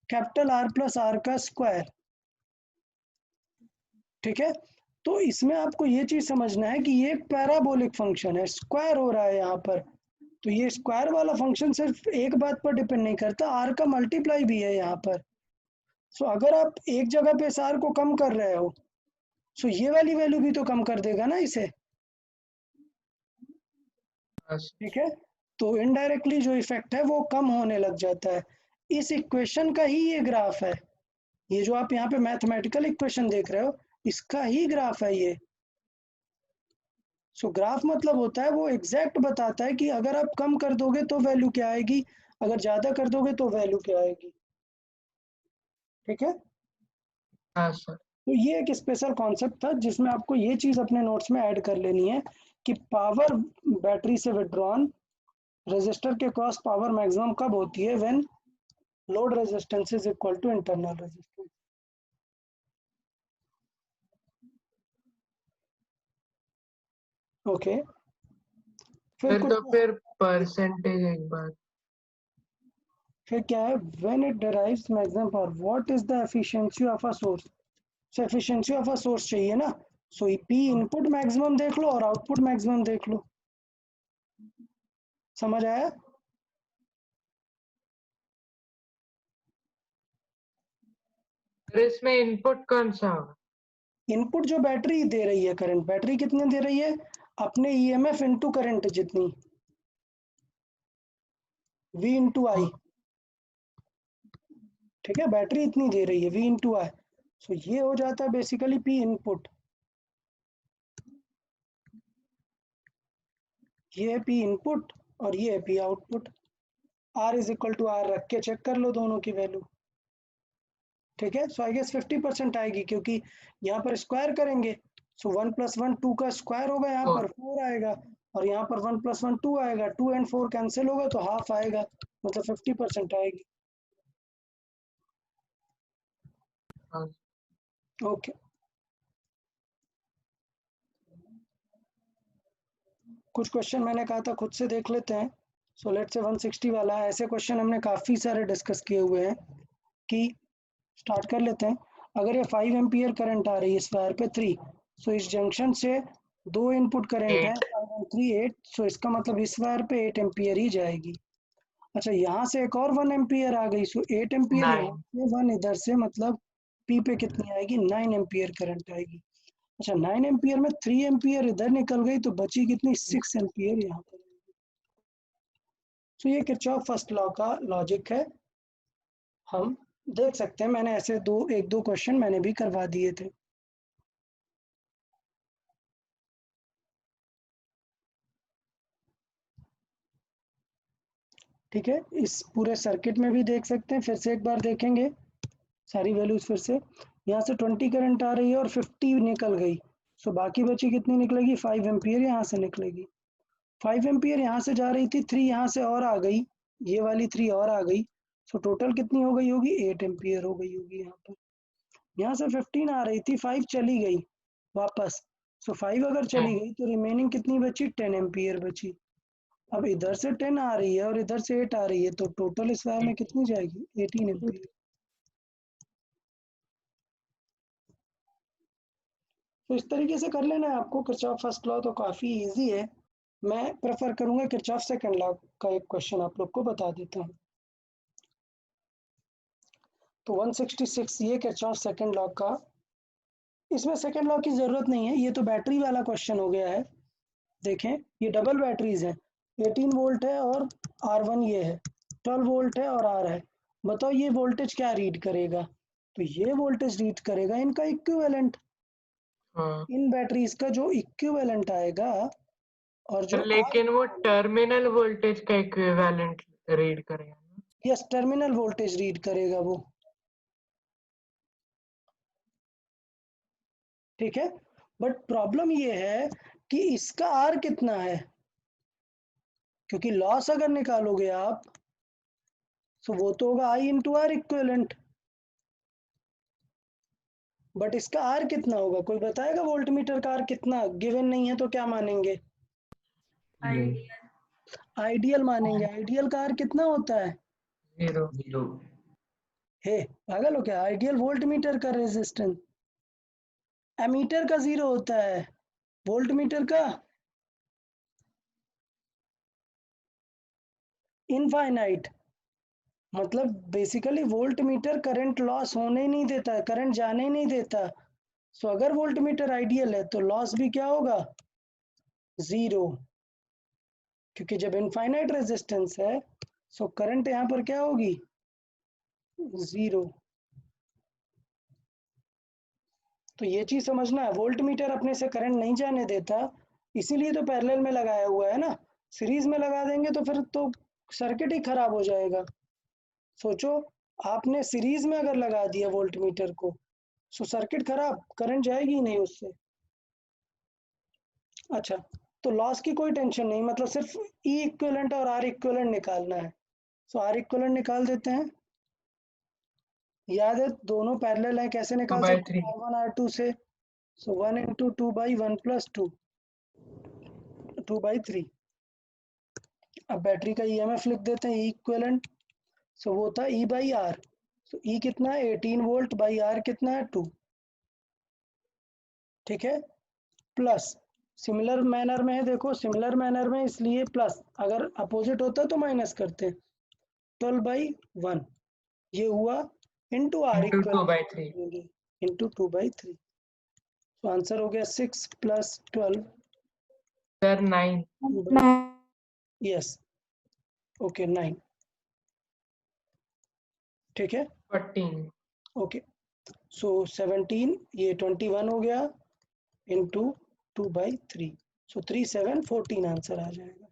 capital R plus R का स्क्वायर। ठीक है, तो इसमें आपको ये चीज समझना है कि ये एक पैराबोलिक फंक्शन है, स्क्वायर हो रहा है यहाँ पर। तो ये स्क्वायर वाला फंक्शन सिर्फ एक बात पर डिपेंड नहीं करता, आर का मल्टीप्लाई भी है यहाँ पर। सो अगर आप एक जगह पे इस आर को कम कर रहे हो, सो ये वाली वैल्यू भी तो कम कर देगा ना इसे। ठीक है, तो इनडायरेक्टली जो इफेक्ट है वो कम होने लग जाता है। इस इक्वेशन का ही ये ग्राफ है, ये जो आप यहाँ पे मैथमेटिकल इक्वेशन देख रहे हो इसका ही ग्राफ है ये। सो ग्राफ मतलब होता है वो एग्जैक्ट बताता है कि अगर आप कम कर दोगे तो वैल्यू क्या आएगी, अगर ज्यादा कर दोगे तो वैल्यू क्या आएगी। ठीक है, हाँ सर। तो ये एक स्पेशल कॉन्सेप्ट था जिसमें आपको ये चीज अपने नोट्स में ऐड कर लेनी है कि पावर बैटरी से विड्रॉन रेजिस्टर के क्रॉस पावर मैक्सिमम कब होती है? When load resistance is equal to internal resistance. Okay, फिर कुछ तो फिर परसेंटेज एक बार। फिर क्या है? When it derives maximum power, what is the efficiency of a source. So efficiency of a source चाहिए ना, सो पी इनपुट मैक्सिमम देख लो और आउटपुट मैक्सिमम देख लो। समझ आया? फिर इसमें इनपुट कौन सा होगा? इनपुट जो बैटरी दे रही है, करंट बैटरी कितने दे रही है? अपने ईएमएफ इनटू करंट जितनी, V इंटू आई। ठीक है, बैटरी इतनी दे रही है V इंटू आई, सो ये हो जाता है बेसिकली P इनपुट। ये है P इनपुट और ये है P output. R is equal to R रख के चेक कर लो दोनों की वैल्यू। ठीक है, सो आई गेस 50% आएगी क्योंकि यहाँ पर स्क्वायर करेंगे, सो 1 + 1 2 का स्क्वायर होगा, यहाँ पर 4 आएगा, और यहाँ पर 1 + 1 2 आएगा, 2 and 4 कैंसिल होगा तो हाफ आएगा, मतलब 50% आएगी। ओके, कुछ क्वेश्चन मैंने कहा था खुद से देख लेते हैं। सो लेट्स से 160 वाला है, ऐसे क्वेश्चन हमने काफ़ी सारे डिस्कस किए हुए हैं कि स्टार्ट कर लेते हैं। अगर ये 5 एम्पियर करंट आ रही है इस वायर पे 3, सो इस जंक्शन से दो इनपुट करंट है 5 और 3 8, सो इसका मतलब इस वायर पे 8 एम्पियर ही जाएगी। अच्छा, यहाँ से एक और 1 एम्पियर आ गई, सो 8 एम्पियर यहाँ से, 1 इधर से, मतलब पी पे कितनी आएगी? 9 एम्पियर करंट आएगी। अच्छा, 9 एम्पियर में 3 एम्पियर इधर निकल गई तो बची कितनी? 6 एम्पियर यहाँ पर। तो ये किरचॉफ फर्स्ट लॉ का लॉजिक है, हम देख सकते हैं। मैंने ऐसे एक दो क्वेश्चन मैंने भी करवा दिए थे। ठीक है, इस पूरे सर्किट में भी देख सकते हैं, फिर से एक बार देखेंगे सारी वैल्यूज फिर से। यहाँ से 20 करंट आ रही है और 50 निकल गई, सो बाकी बची कितनी निकलेगी? 5 एम्पियर यहाँ से निकलेगी। 5 एम्पियर यहाँ से जा रही थी, 3 यहाँ से और आ गई, ये वाली 3 और आ गई, सो टोटल कितनी हो गई होगी? 8 एम्पियर हो गई होगी यहाँ पर। यहाँ से 15 आ रही थी, 5 चली गई वापस, सो 5 अगर चली गई तो रिमेनिंग कितनी बची? 10 एम्पियर बची। अब इधर से 10 आ रही है और इधर से 8 आ रही है, तो टोटल इस वायर में कितनी जाएगी? 18 एम्पियर। तो इस तरीके से कर लेना है आपको किरचॉफ फर्स्ट लॉ, तो काफ़ी इजी है। मैं प्रेफर करूंगा किरचॉफ सेकंड लॉ का एक क्वेश्चन आप लोग को बता देता हूँ। तो 166 ये किरचॉफ सेकंड लॉ का, इसमें सेकंड लॉ की ज़रूरत नहीं है, ये तो बैटरी वाला क्वेश्चन हो गया है। देखें ये डबल बैटरीज हैं, 18 वोल्ट है और R1 ये है, 12 वोल्ट है और R है। बताओ ये वोल्टेज क्या रीड करेगा? तो ये वोल्टेज रीड करेगा इनका इक्विवेलेंट, हाँ इन बैटरीज का जो इक्विवेलेंट आएगा और जो लेकिन वो टर्मिनल वोल्टेज का इक्विवेलेंट रीड करेगा ना? यस टर्मिनल वोल्टेज रीड करेगा वो, ठीक है। बट प्रॉब्लम ये है कि इसका R कितना है, क्योंकि लॉस अगर निकालोगे आप तो वो तो होगा I into R equivalent, but इसका R कितना होगा? कोई बताएगा वोल्ट मीटर का R कितना? गिवन नहीं है तो क्या मानेंगे? आइडियल आइडियल मानेंगे। आइडियल का R कितना होता है? 0 0 हे पागल हो क्या? आइडियल वोल्ट मीटर का रेजिस्टेंस, एमीटर का 0 होता है, वोल्ट मीटर का इनफाइनाइट। मतलब basically volt meter current loss होने ही नहीं देता है, करंट जाने ही नहीं देता। सो अगर वोल्ट मीटर आइडियल है तो लॉस भी क्या होगा? 0, क्योंकि जब इनफाइनाइट रेजिस्टेंस है सो करंट यहाँ पर क्या होगी? 0। तो ये चीज समझना है, वोल्ट मीटर अपने से करंट नहीं जाने देता, इसीलिए तो पैरेलल में लगाया हुआ है ना। सीरीज में लगा देंगे तो फिर तो सर्किट ही खराब हो जाएगा। सोचो आपने सीरीज में अगर लगा दिया वोल्ट मीटर को सो सर्किट खराब, करंट जाएगी ही नहीं उससे। अच्छा, तो लॉस की कोई टेंशन नहीं, मतलब सिर्फ ई इक्विवेलेंट और आर इक्विवेलेंट निकालना है। सो आर इक्विवेलेंट निकाल देते हैं। याद है दोनों पैरेलल है, कैसे निकाल सकते 2/3 हैं? R1 R2 से। सो 1 इंटू 2/1 प्लस 2, 2/3। अब बैटरी का ईएमएफ लिख देते हैं, ई इक्विवेलेंट। सो वो था ई बाई आर। सो ई कितना है? 18 वोल्ट बाई आर कितना है? 2, ठीक है। प्लस सिमिलर मैनर में है, देखो सिमिलर मैनर में इसलिए प्लस, अगर अपोजिट होता तो माइनस करते। 12/1 ये हुआ into R into equal 2/3 into 2/3। तो आंसर हो गया 6 प्लस 12, सर 9 यस ओके 9, ठीक है 14 ओके। सो 17 ये 21 हो गया इंटू 2/3। सो 3 7 14 आंसर आ जाएगा।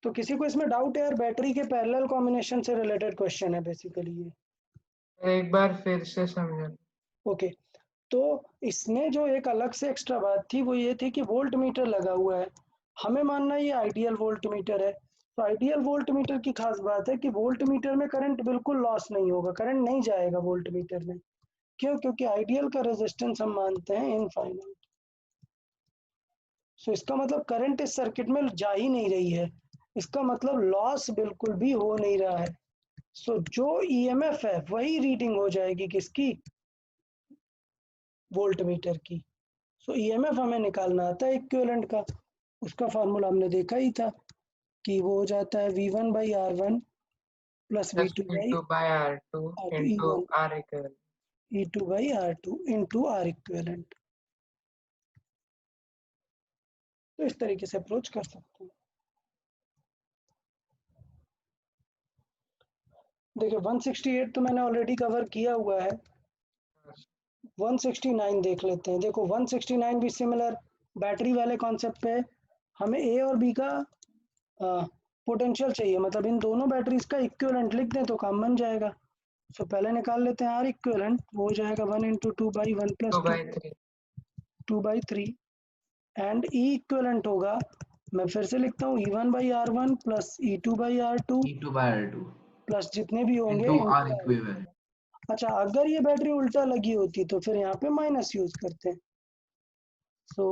तो किसी को इसमें डाउट है यार? बैटरी के पैरेलल कॉम्बिनेशन से रिलेटेड क्वेश्चन है बेसिकली ये। एक बार फिर से समझो। ओके, तो इसमें जो एक अलग से एक्स्ट्रा बात थी वो ये थी कि वोल्ट मीटर लगा हुआ है, हमें मानना ये आइडियल वोल्ट मीटर है। तो आइडियल वोल्ट मीटर की खास बात है कि वोल्ट मीटर में करंट बिल्कुल लॉस नहीं होगा, करंट नहीं जाएगा वोल्ट मीटर में। क्यों? क्योंकि आइडियल का रेजिस्टेंस हम मानते हैं इनफाइनाइट। सो इसका मतलब करंट इस सर्किट में जा ही नहीं रही है, इसका मतलब लॉस बिल्कुल भी हो नहीं रहा है। सो जो ईएमएफ है वही रीडिंग हो जाएगी किसकी? वोल्ट मीटर की। सो ईएमएफ हमें निकालना आता है इक्विवेलेंट का, उसका फार्मूला हमने देखा ही था कि वो हो जाता है V1 by R1 plus V2 by V2/R2 into E1 R equal E2 by R2 into R equivalent. तो इस तरीके से अप्रोच कर सकते हैं। देखिए 168 तो मैंने ऑलरेडी कवर किया हुआ है, 169 देख लेते हैं। देखो 169 भी सिमिलर बैटरी वाले कॉन्सेप्ट पे है। हमें ए और बी का पोटेंशियल चाहिए, मतलब इन दोनों बैटरीज का इक्विवेलेंट लिख दें तो काम बन जाएगा। सो पहले निकाल लेते हैं आर इक्विवेलेंट, वो हो जाएगा 1 into 2/1 plus 2/3 2/3 and E equivalent होगा, मैं फिर से लिखता हूँ E1 by R1 plus E2 by R2 E2/R2 plus जितने भी होंगे into into R equivalent। अच्छा अगर ये बैटरी उल्टा लगी होती तो फिर यहाँ पे माइनस यूज करते हैं। सो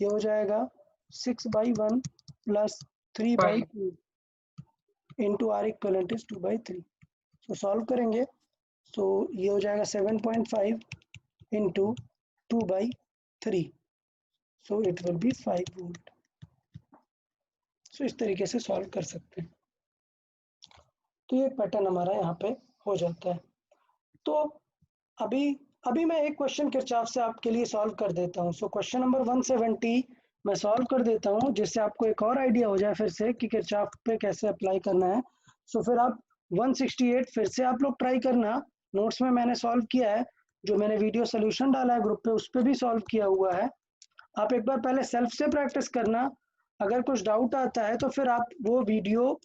ये हो जाएगा 6/1 plus 3/2 into R equivalent is 2/3। So solve करेंगे तो ये हो जाएगा 7.5 into 2/3, so it will be 5 volt. So इस तरीके से सॉल्व कर सकते हैं। तो ये पैटर्न हमारा यहाँ पे हो जाता है। तो अभी अभी मैं एक क्वेश्चन किरचॉफ से आपके लिए सॉल्व कर देता हूँ। सो क्वेश्चन नंबर 170 मैं सॉल्व कर देता हूँ, जिससे आपको एक और आइडिया हो जाए फिर से कि किरचॉफ पे कैसे अप्लाई करना है। सो फिर आप 168 फिर से आप लोग ट्राई करना। नोट्स में मैंने सॉल्व किया है, जो मैंने वीडियो सोल्यूशन डाला है ग्रुप पे उस पर भी सॉल्व किया हुआ है। आप एक बार पहले सेल्फ से प्रैक्टिस करना, अगर कुछ डाउट आता है तो फिर आप वो वीडियो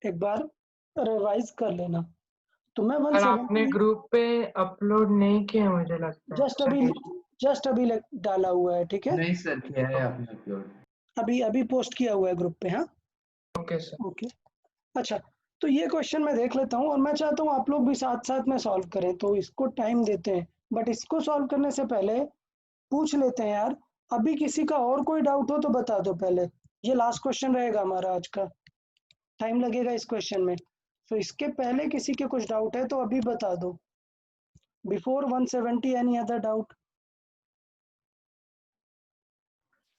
एक बार रिवाइज कर लेना। तो मैं और आपने 170 ग्रुप पे अपलोड नहीं किया मुझे लगता है। जस्ट अभी डाला हुआ है, ठीक है? नहीं सर, किया है आपने अपलोड। अभी पोस्ट किया हुआ है ग्रुप पे। हाँ, ओके सर। ओके। अच्छा, तो ये क्वेश्चन मैं देख लेता हूँ और मैं चाहता हूँ आप लोग भी साथ साथ में सॉल्व करें, तो इसको टाइम देते हैं। बट इसको सॉल्व करने से पहले पूछ लेते हैं यार, अभी किसी का और कोई डाउट हो तो बता दो पहले। ये लास्ट क्वेश्चन रहेगा हमारा आज का, टाइम लगेगा इस क्वेश्चन में। तो इसके पहले किसी के कुछ डाउट है तो अभी बता दो। Before 170 any other doubt?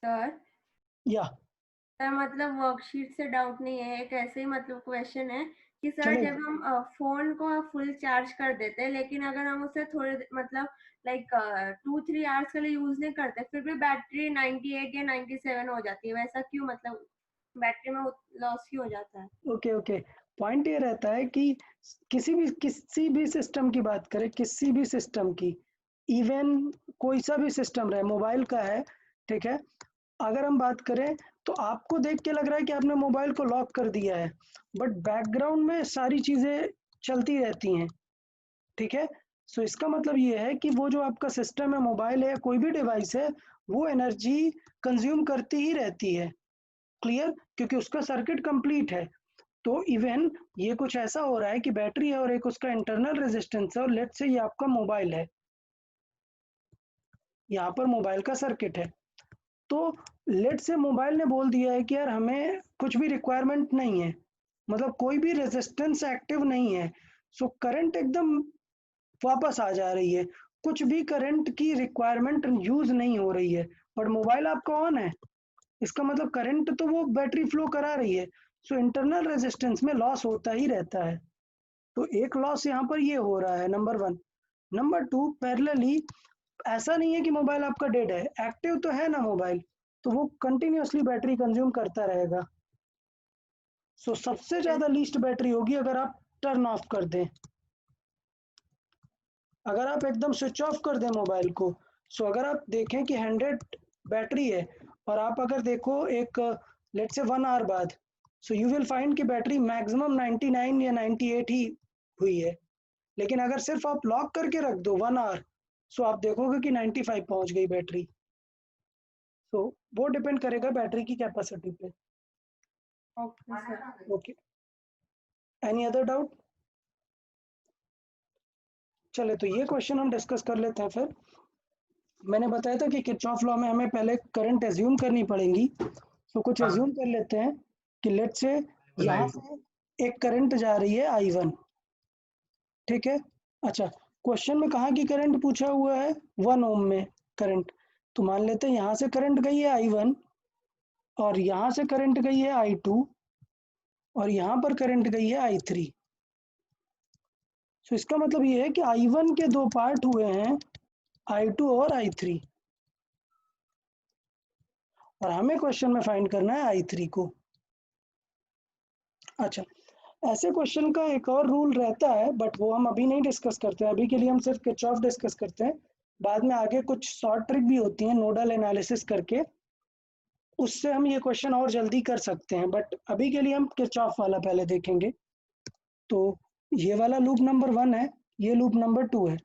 Sir या सर मतलब वर्कशीट से डाउट नहीं है, एक ऐसे ही मतलब क्वेश्चन है कि सर चलेगा। जब हम फोन को फुल चार्ज कर देते हैं, लेकिन अगर हम उसे थोड़े मतलब लाइक 2-3 आवर्स के लिए यूज नहीं करते, फिर भी बैटरी 98 या 97 हो जाती है, वैसा क्यों? मतलब बैटरी में लॉस क्यों हो जाता है? ओके, पॉइंट ये रहता है कि किसी भी सिस्टम की बात करें, किसी भी सिस्टम की, इवन कोई सा भी सिस्टम रहे, मोबाइल का है, ठीक है? अगर हम बात करें तो आपको देख के लग रहा है कि आपने मोबाइल को लॉक कर दिया है, बट बैकग्राउंड में सारी चीजें चलती रहती हैं, ठीक है? सो इसका मतलब ये है कि वो जो आपका सिस्टम है, मोबाइल है या कोई भी डिवाइस है, वो एनर्जी कंज्यूम करती ही रहती है। क्लियर? क्योंकि उसका सर्किट कंप्लीट है। तो इवन ये कुछ ऐसा हो रहा है कि बैटरी है और एक उसका इंटरनल रेजिस्टेंस है, और लेट्स से ये आपका मोबाइल है, यहाँ पर मोबाइल का सर्किट है। तो लेट्स से मोबाइल ने बोल दिया है कि यार हमें कुछ भी रिक्वायरमेंट नहीं है, मतलब कोई भी रेजिस्टेंस एक्टिव नहीं है, सो करंट एकदम वापस आ जा रही है, कुछ भी करंट की रिक्वायरमेंट यूज नहीं हो रही है, बट मोबाइल आपका ऑन है। इसका मतलब करंट तो वो बैटरी फ्लो करा रही है, सो इंटरनल रेजिस्टेंस में लॉस होता ही रहता है। तो एक लॉस यहाँ पर ये हो रहा है, नंबर 1। नंबर 2, पैरेलली ऐसा नहीं है कि मोबाइल आपका डेड है, एक्टिव तो है ना मोबाइल, तो वो कंटिन्यूअसली बैटरी कंज्यूम करता रहेगा। सो सबसे ज्यादा लीस्ट बैटरी होगी अगर आप टर्न ऑफ कर दें, अगर आप एकदम स्विच ऑफ कर दें मोबाइल को। सो अगर आप देखें कि 100 बैटरी है और आप अगर देखो एक लेट से 1 आवर बाद, सो यू विल फाइंड कि बैटरी मैक्सिमम 99 या 98 ही हुई है। लेकिन अगर सिर्फ आप लॉक करके रख दो 1 आवर, सो आप देखोगे कि 95 पहुंच गई बैटरी। सो वो डिपेंड करेगा बैटरी की कैपेसिटी पे। Okay sir. Okay, any other doubt? चले, तो ये क्वेश्चन हम डिस्कस कर लेते हैं। फिर मैंने बताया था कि किरचॉफ लॉ में हमें पहले करंट एज्यूम करनी पड़ेगी, तो कुछ हाँ। एज्यूम कर लेते हैं कि लेट से यहाँ से एक करंट जा रही है I1, ठीक है? अच्छा, क्वेश्चन में कहाँ की करंट पूछा हुआ है? 1 ओम में करंट। तो मान लेते हैं यहाँ से करंट गई है I1 और यहाँ से करंट गई है I2 और यहाँ पर करंट गई है I3। तो इसका मतलब ये है कि I1 के 2 पार्ट हुए हैं, I2 और I3, और हमें क्वेश्चन में फाइंड करना है I3 को। अच्छा, ऐसे क्वेश्चन का एक और रूल रहता है, बट वो हम अभी नहीं डिस्कस करते हैं, अभी के लिए हम सिर्फ किरचॉफ डिस्कस करते हैं। बाद में आगे कुछ शॉर्ट ट्रिक भी होती है नोडल एनालिसिस करके, उससे हम ये क्वेश्चन और जल्दी कर सकते हैं, बट अभी के लिए हम किरचॉफ वाला पहले देखेंगे। तो ये वाला लूप नंबर 1 है, ये लूप नंबर 2 है,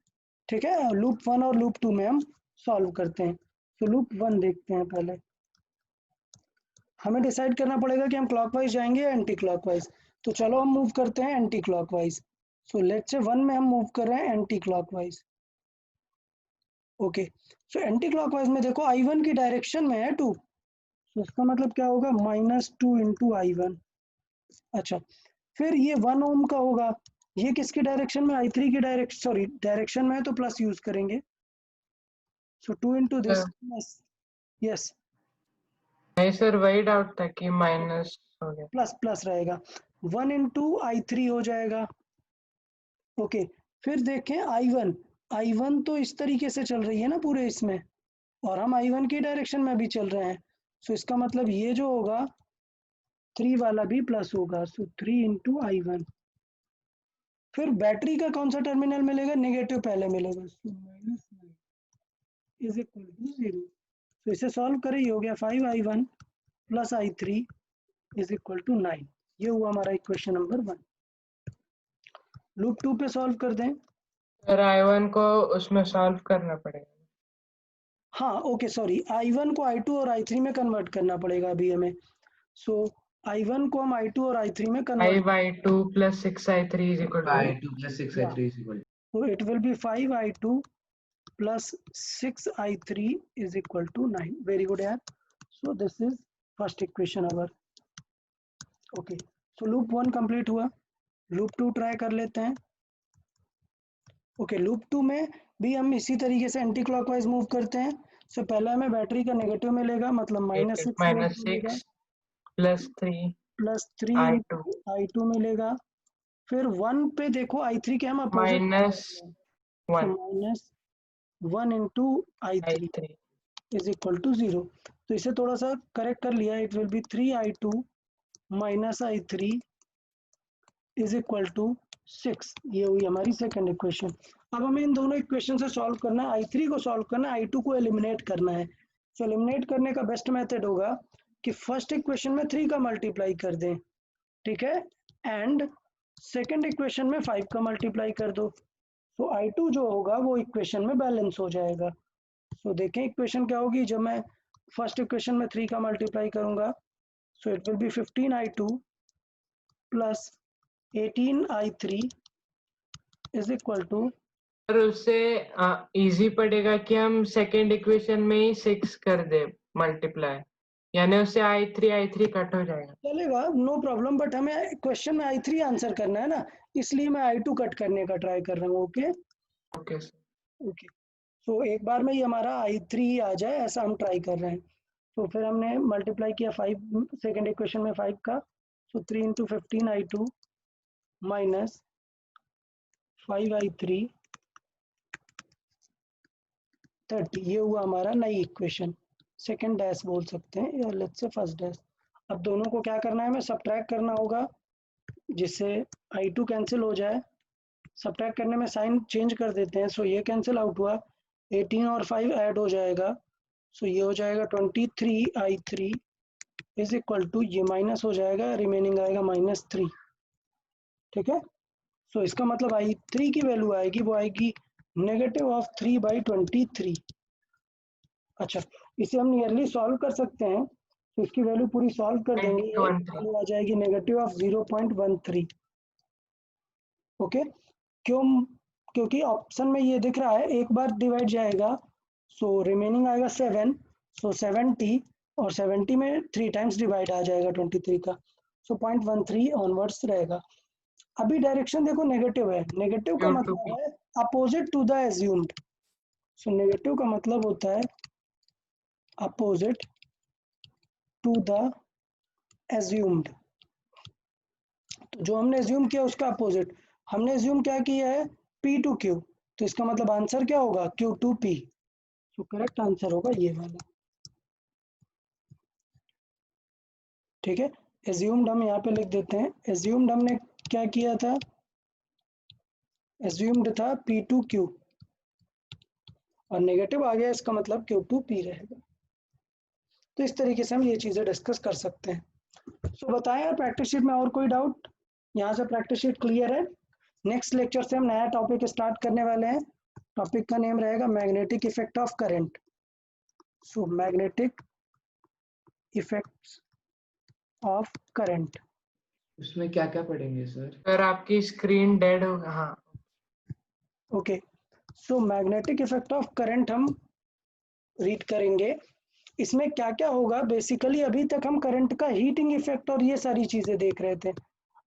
ठीक है? लूप 1 और लूप 2 में हम सॉल्व करते हैं। तो लूप 1 देखते हैं पहले। हमें डिसाइड करना पड़ेगा कि हम क्लॉकवाइज जाएंगे या एंटी क्लॉकवाइज। तो चलो हम मूव करते हैं anti clockwise. So let's say 1 में हम मूव कर रहे हैं anti clockwise. Okay, so anti clockwise में देखो I1 की डायरेक्शन में है 2, तो इसका मतलब क्या होगा? -2 इंटू I1। अच्छा, फिर ये 1 ओम का होगा, ये किसकी डायरेक्शन में? I3 की डायरेक्शन में है, तो प्लस यूज करेंगे। सो 2 इंटू दिस, यस नहीं सर, वही डाउट था कि माइनस हो गया। प्लस रहेगा, 1 इंटू I3 हो जाएगा। ओके, फिर देखें I1, I1 तो इस तरीके से चल रही है ना पूरे इसमें, और हम I1 की डायरेक्शन में भी चल रहे हैं, सो इसका मतलब ये जो होगा 3 वाला भी प्लस होगा, सो 3 इंटू I1। फिर बैटरी का कौन सा टर्मिनल मिलेगा, नेगेटिव पहले मिलेगा, so minus is equal to 0। तो इसे सॉल्व करें, ये हो गया 5I1 plus I3 is equal to 9। ये हुआ हमारा इक्वेशन नंबर 1। लूप 2 पे सॉल्व कर दें। सर I1 को उसमें सॉल्व करना पड़ेगा। हाँ ओके सॉरी, I1 को I2 और I3 में कन्वर्ट करना पड़ेगा अभी हमें। सो I1 को हम I2 और I3 में convert, 5I2 plus 6I3 is equal to I2 plus 6I3 is equal to so it will be 5I2 plus 6I3 is equal to 9। very good yaar, so this is first equation our। okay, so loop 1 complete हुआ, loop 2 try कर लेते हैं। Okay loop 2 में भी हम इसी तरीके से एंटी क्लॉकवाइज मूव करते हैं। सो पहले हमें बैटरी का नेगेटिव मिलेगा, मतलब -6 वोल्ट मिलेगा, -6 plus 3 प्लस 3 I2 I2 मिलेगा। फिर 1 पे देखो I3 के हम opposite -1 -1 into I3 I3 is equal to 0। तो इसे थोड़ा सा करेक्ट कर लिया, it will be 3I2 minus I3 is equal to 6। ये हुई हमारी सेकंड इक्वेशन। अब हमें इन दोनों इक्वेशन से सॉल्व करना है, I3 को सॉल्व करना है, I2 को एलिमिनेट करना है। तो एलिमिनेट करने का बेस्ट मेथड होगा कि फर्स्ट इक्वेशन में 3 का मल्टीप्लाई कर दें, ठीक है, एंड सेकंड इक्वेशन में 5 का मल्टीप्लाई कर दो। तो I2 जो होगा वो इक्वेशन में बैलेंस हो जाएगा। तो देखें इक्वेशन क्या होगी, जब मैं फर्स्ट इक्वेशन में 3 का मल्टीप्लाई करूंगा, so it will be 15I2 plus 18I3 is equal to, और उससे इजी पड़ेगा कि हम सेकंड इक्वेशन में ही 6 कर दे मल्टीप्लाई, यानी उससे I3 कट हो जाएगा। चलेगा नो प्रॉब्लम, बट हमें क्वेश्चन में I3 आंसर करना है ना, इसलिए मैं I2 कट करने का ट्राई कर रहा हूँ। ओके ओके ओके, तो एक बार में ही हमारा I3 आ जाए ऐसा हम ट्राई कर रहे हैं। तो फिर हमने मल्टीप्लाई किया 5 सेकंड इक्वेशन में 5 का, सो 3 इंटू 15I2 माइनस 5I3 30। ये हुआ हमारा नई इक्वेशन, सेकंड डैश बोल सकते हैं या लेट्स से फर्स्ट डैश। अब दोनों को क्या करना है, हमें सब्ट्रैक्ट करना होगा, जिससे I2 कैंसिल हो जाए। सब्ट्रैक्ट करने में साइन चेंज कर देते हैं, सो ये कैंसिल आउट हुआ, 18 और 5 ऐड हो जाएगा, सो ये हो जाएगा 23I3 इज इक्वल टू, ये माइनस हो जाएगा, रिमेनिंग आएगा -3। ठीक है, सो इसका मतलब I3 की वैल्यू आएगी, वो आएगी -3/23। अच्छा, इसे हम नियरली सॉल्व कर सकते हैं, तो इसकी वैल्यू पूरी सॉल्व कर देंगे, ये वैल्यू आ जाएगी -0.13। ओके, क्योंकि ऑप्शन में ये दिख रहा है एक बार डिवाइड जाएगा, सो रिमेनिंग आएगा 7, सो 70, और 70 में 3 टाइम्स डिवाइड आ जाएगा 23 का, सो 0.13 ऑनवर्ड्स रहेगा। अभी डायरेक्शन देखो नेगेटिव है, नेगेटिव का मतलब है opposite to the assumed. So negative का मतलब होता है अपोजिट टू द एज्यूम्ड। तो जो हमने एज्यूम किया उसका अपोजिट, हमने एज्यूम क्या किया है, P टू Q, तो इसका मतलब आंसर क्या होगा, Q टू P। तो करेक्ट आंसर होगा ये वाला। ठीक है, एज्यूम्ड हम यहाँ पे लिख देते हैं, एज्यूम्ड हमने क्या किया था, एज्यूम्ड था P टू Q, और नेगेटिव आ गया, इसका मतलब Q टू P रहेगा। तो इस तरीके से हम ये चीज़ें डिस्कस कर सकते हैं। सो बताएं यार, प्रैक्टिस शीट में और कोई डाउट, यहाँ से प्रैक्टिस शीट क्लियर है। नेक्स्ट लेक्चर से हम नया टॉपिक स्टार्ट करने वाले हैं, टॉपिक का नेम रहेगा magnetic effect of current. So magnetic effects of current. उसमें क्या क्या पढ़ेंगे सर? सर आपकी स्क्रीन डेड होगा। हाँ okay, so magnetic effect of current हम रीड करेंगे। इसमें क्या क्या होगा, बेसिकली अभी तक हम करंट का हीटिंग इफेक्ट और ये सारी चीजें देख रहे थे,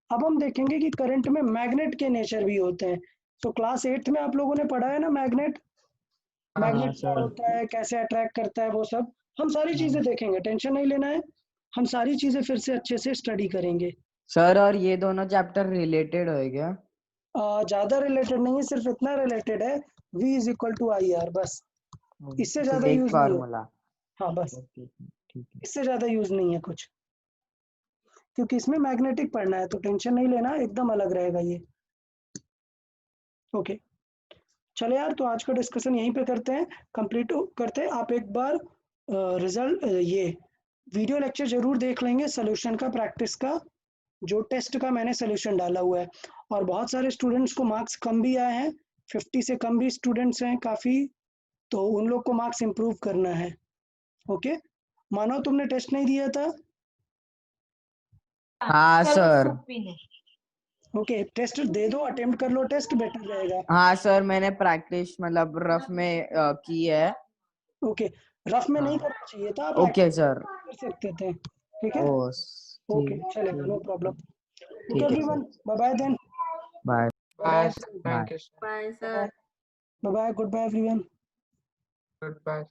अब हम देखेंगे कि करंट में मैग्नेट के नेचर भी होते हैं। तो क्लास 8th में आप लोगों ने पढ़ा है ना मैग्नेट, मैग्नेट क्या होता है, कैसे अट्रैक्ट करता है, वो सब हम सारी चीजें देखेंगे, टेंशन नहीं लेना है, हम सारी चीजें फिर से अच्छे से स्टडी करेंगे। सर और ये दोनों चैप्टर रिलेटेड है क्या? ज्यादा रिलेटेड नहीं है, सिर्फ इतना रिलेटेड है V is equal to I R, बस इससे ज्यादा बेसिक यूज नहीं है। फार्मूला। हाँ बस ओके ठीक है। इससे ज्यादा यूज नहीं है कुछ, क्योंकि इसमें मैग्नेटिक पढ़ना है तो टेंशन नहीं लेना, एकदम अलग रहेगा ये। ओके चलो यार, तो आज का डिस्कशन यहीं पे करते हैं, कंप्लीट करते हैं। आप एक बार रिजल्ट ये वीडियो लेक्चर जरूर देख लेंगे, सोल्यूशन का, प्रैक्टिस का, जो टेस्ट का मैंने सोल्यूशन डाला हुआ है। और बहुत सारे स्टूडेंट्स को मार्क्स कम भी आए हैं, 50 से कम भी स्टूडेंट्स हैं काफ़ी, तो उन लोग को मार्क्स इम्प्रूव करना है। ओके मानो तुमने टेस्ट नहीं दिया था। हाँ सर। ओके टेस्ट दे दो, अटेम्प्ट कर लो, टेस्ट बेटर रहेगा। हाँ सर, मैंने प्रैक्टिस मतलब रफ में की है। ओके रफ में नहीं हाँ। करना चाहिए था, आप ओके सर। कर सकते थे, ठीक है। ओ ओके ठीक चलेगा, नो प्रॉब्लम। ठीक ओके है everyone, sir. Bye bye then, bye bye sir, thank you sir, bye bye sir. Bye, good bye everyone. Good bye.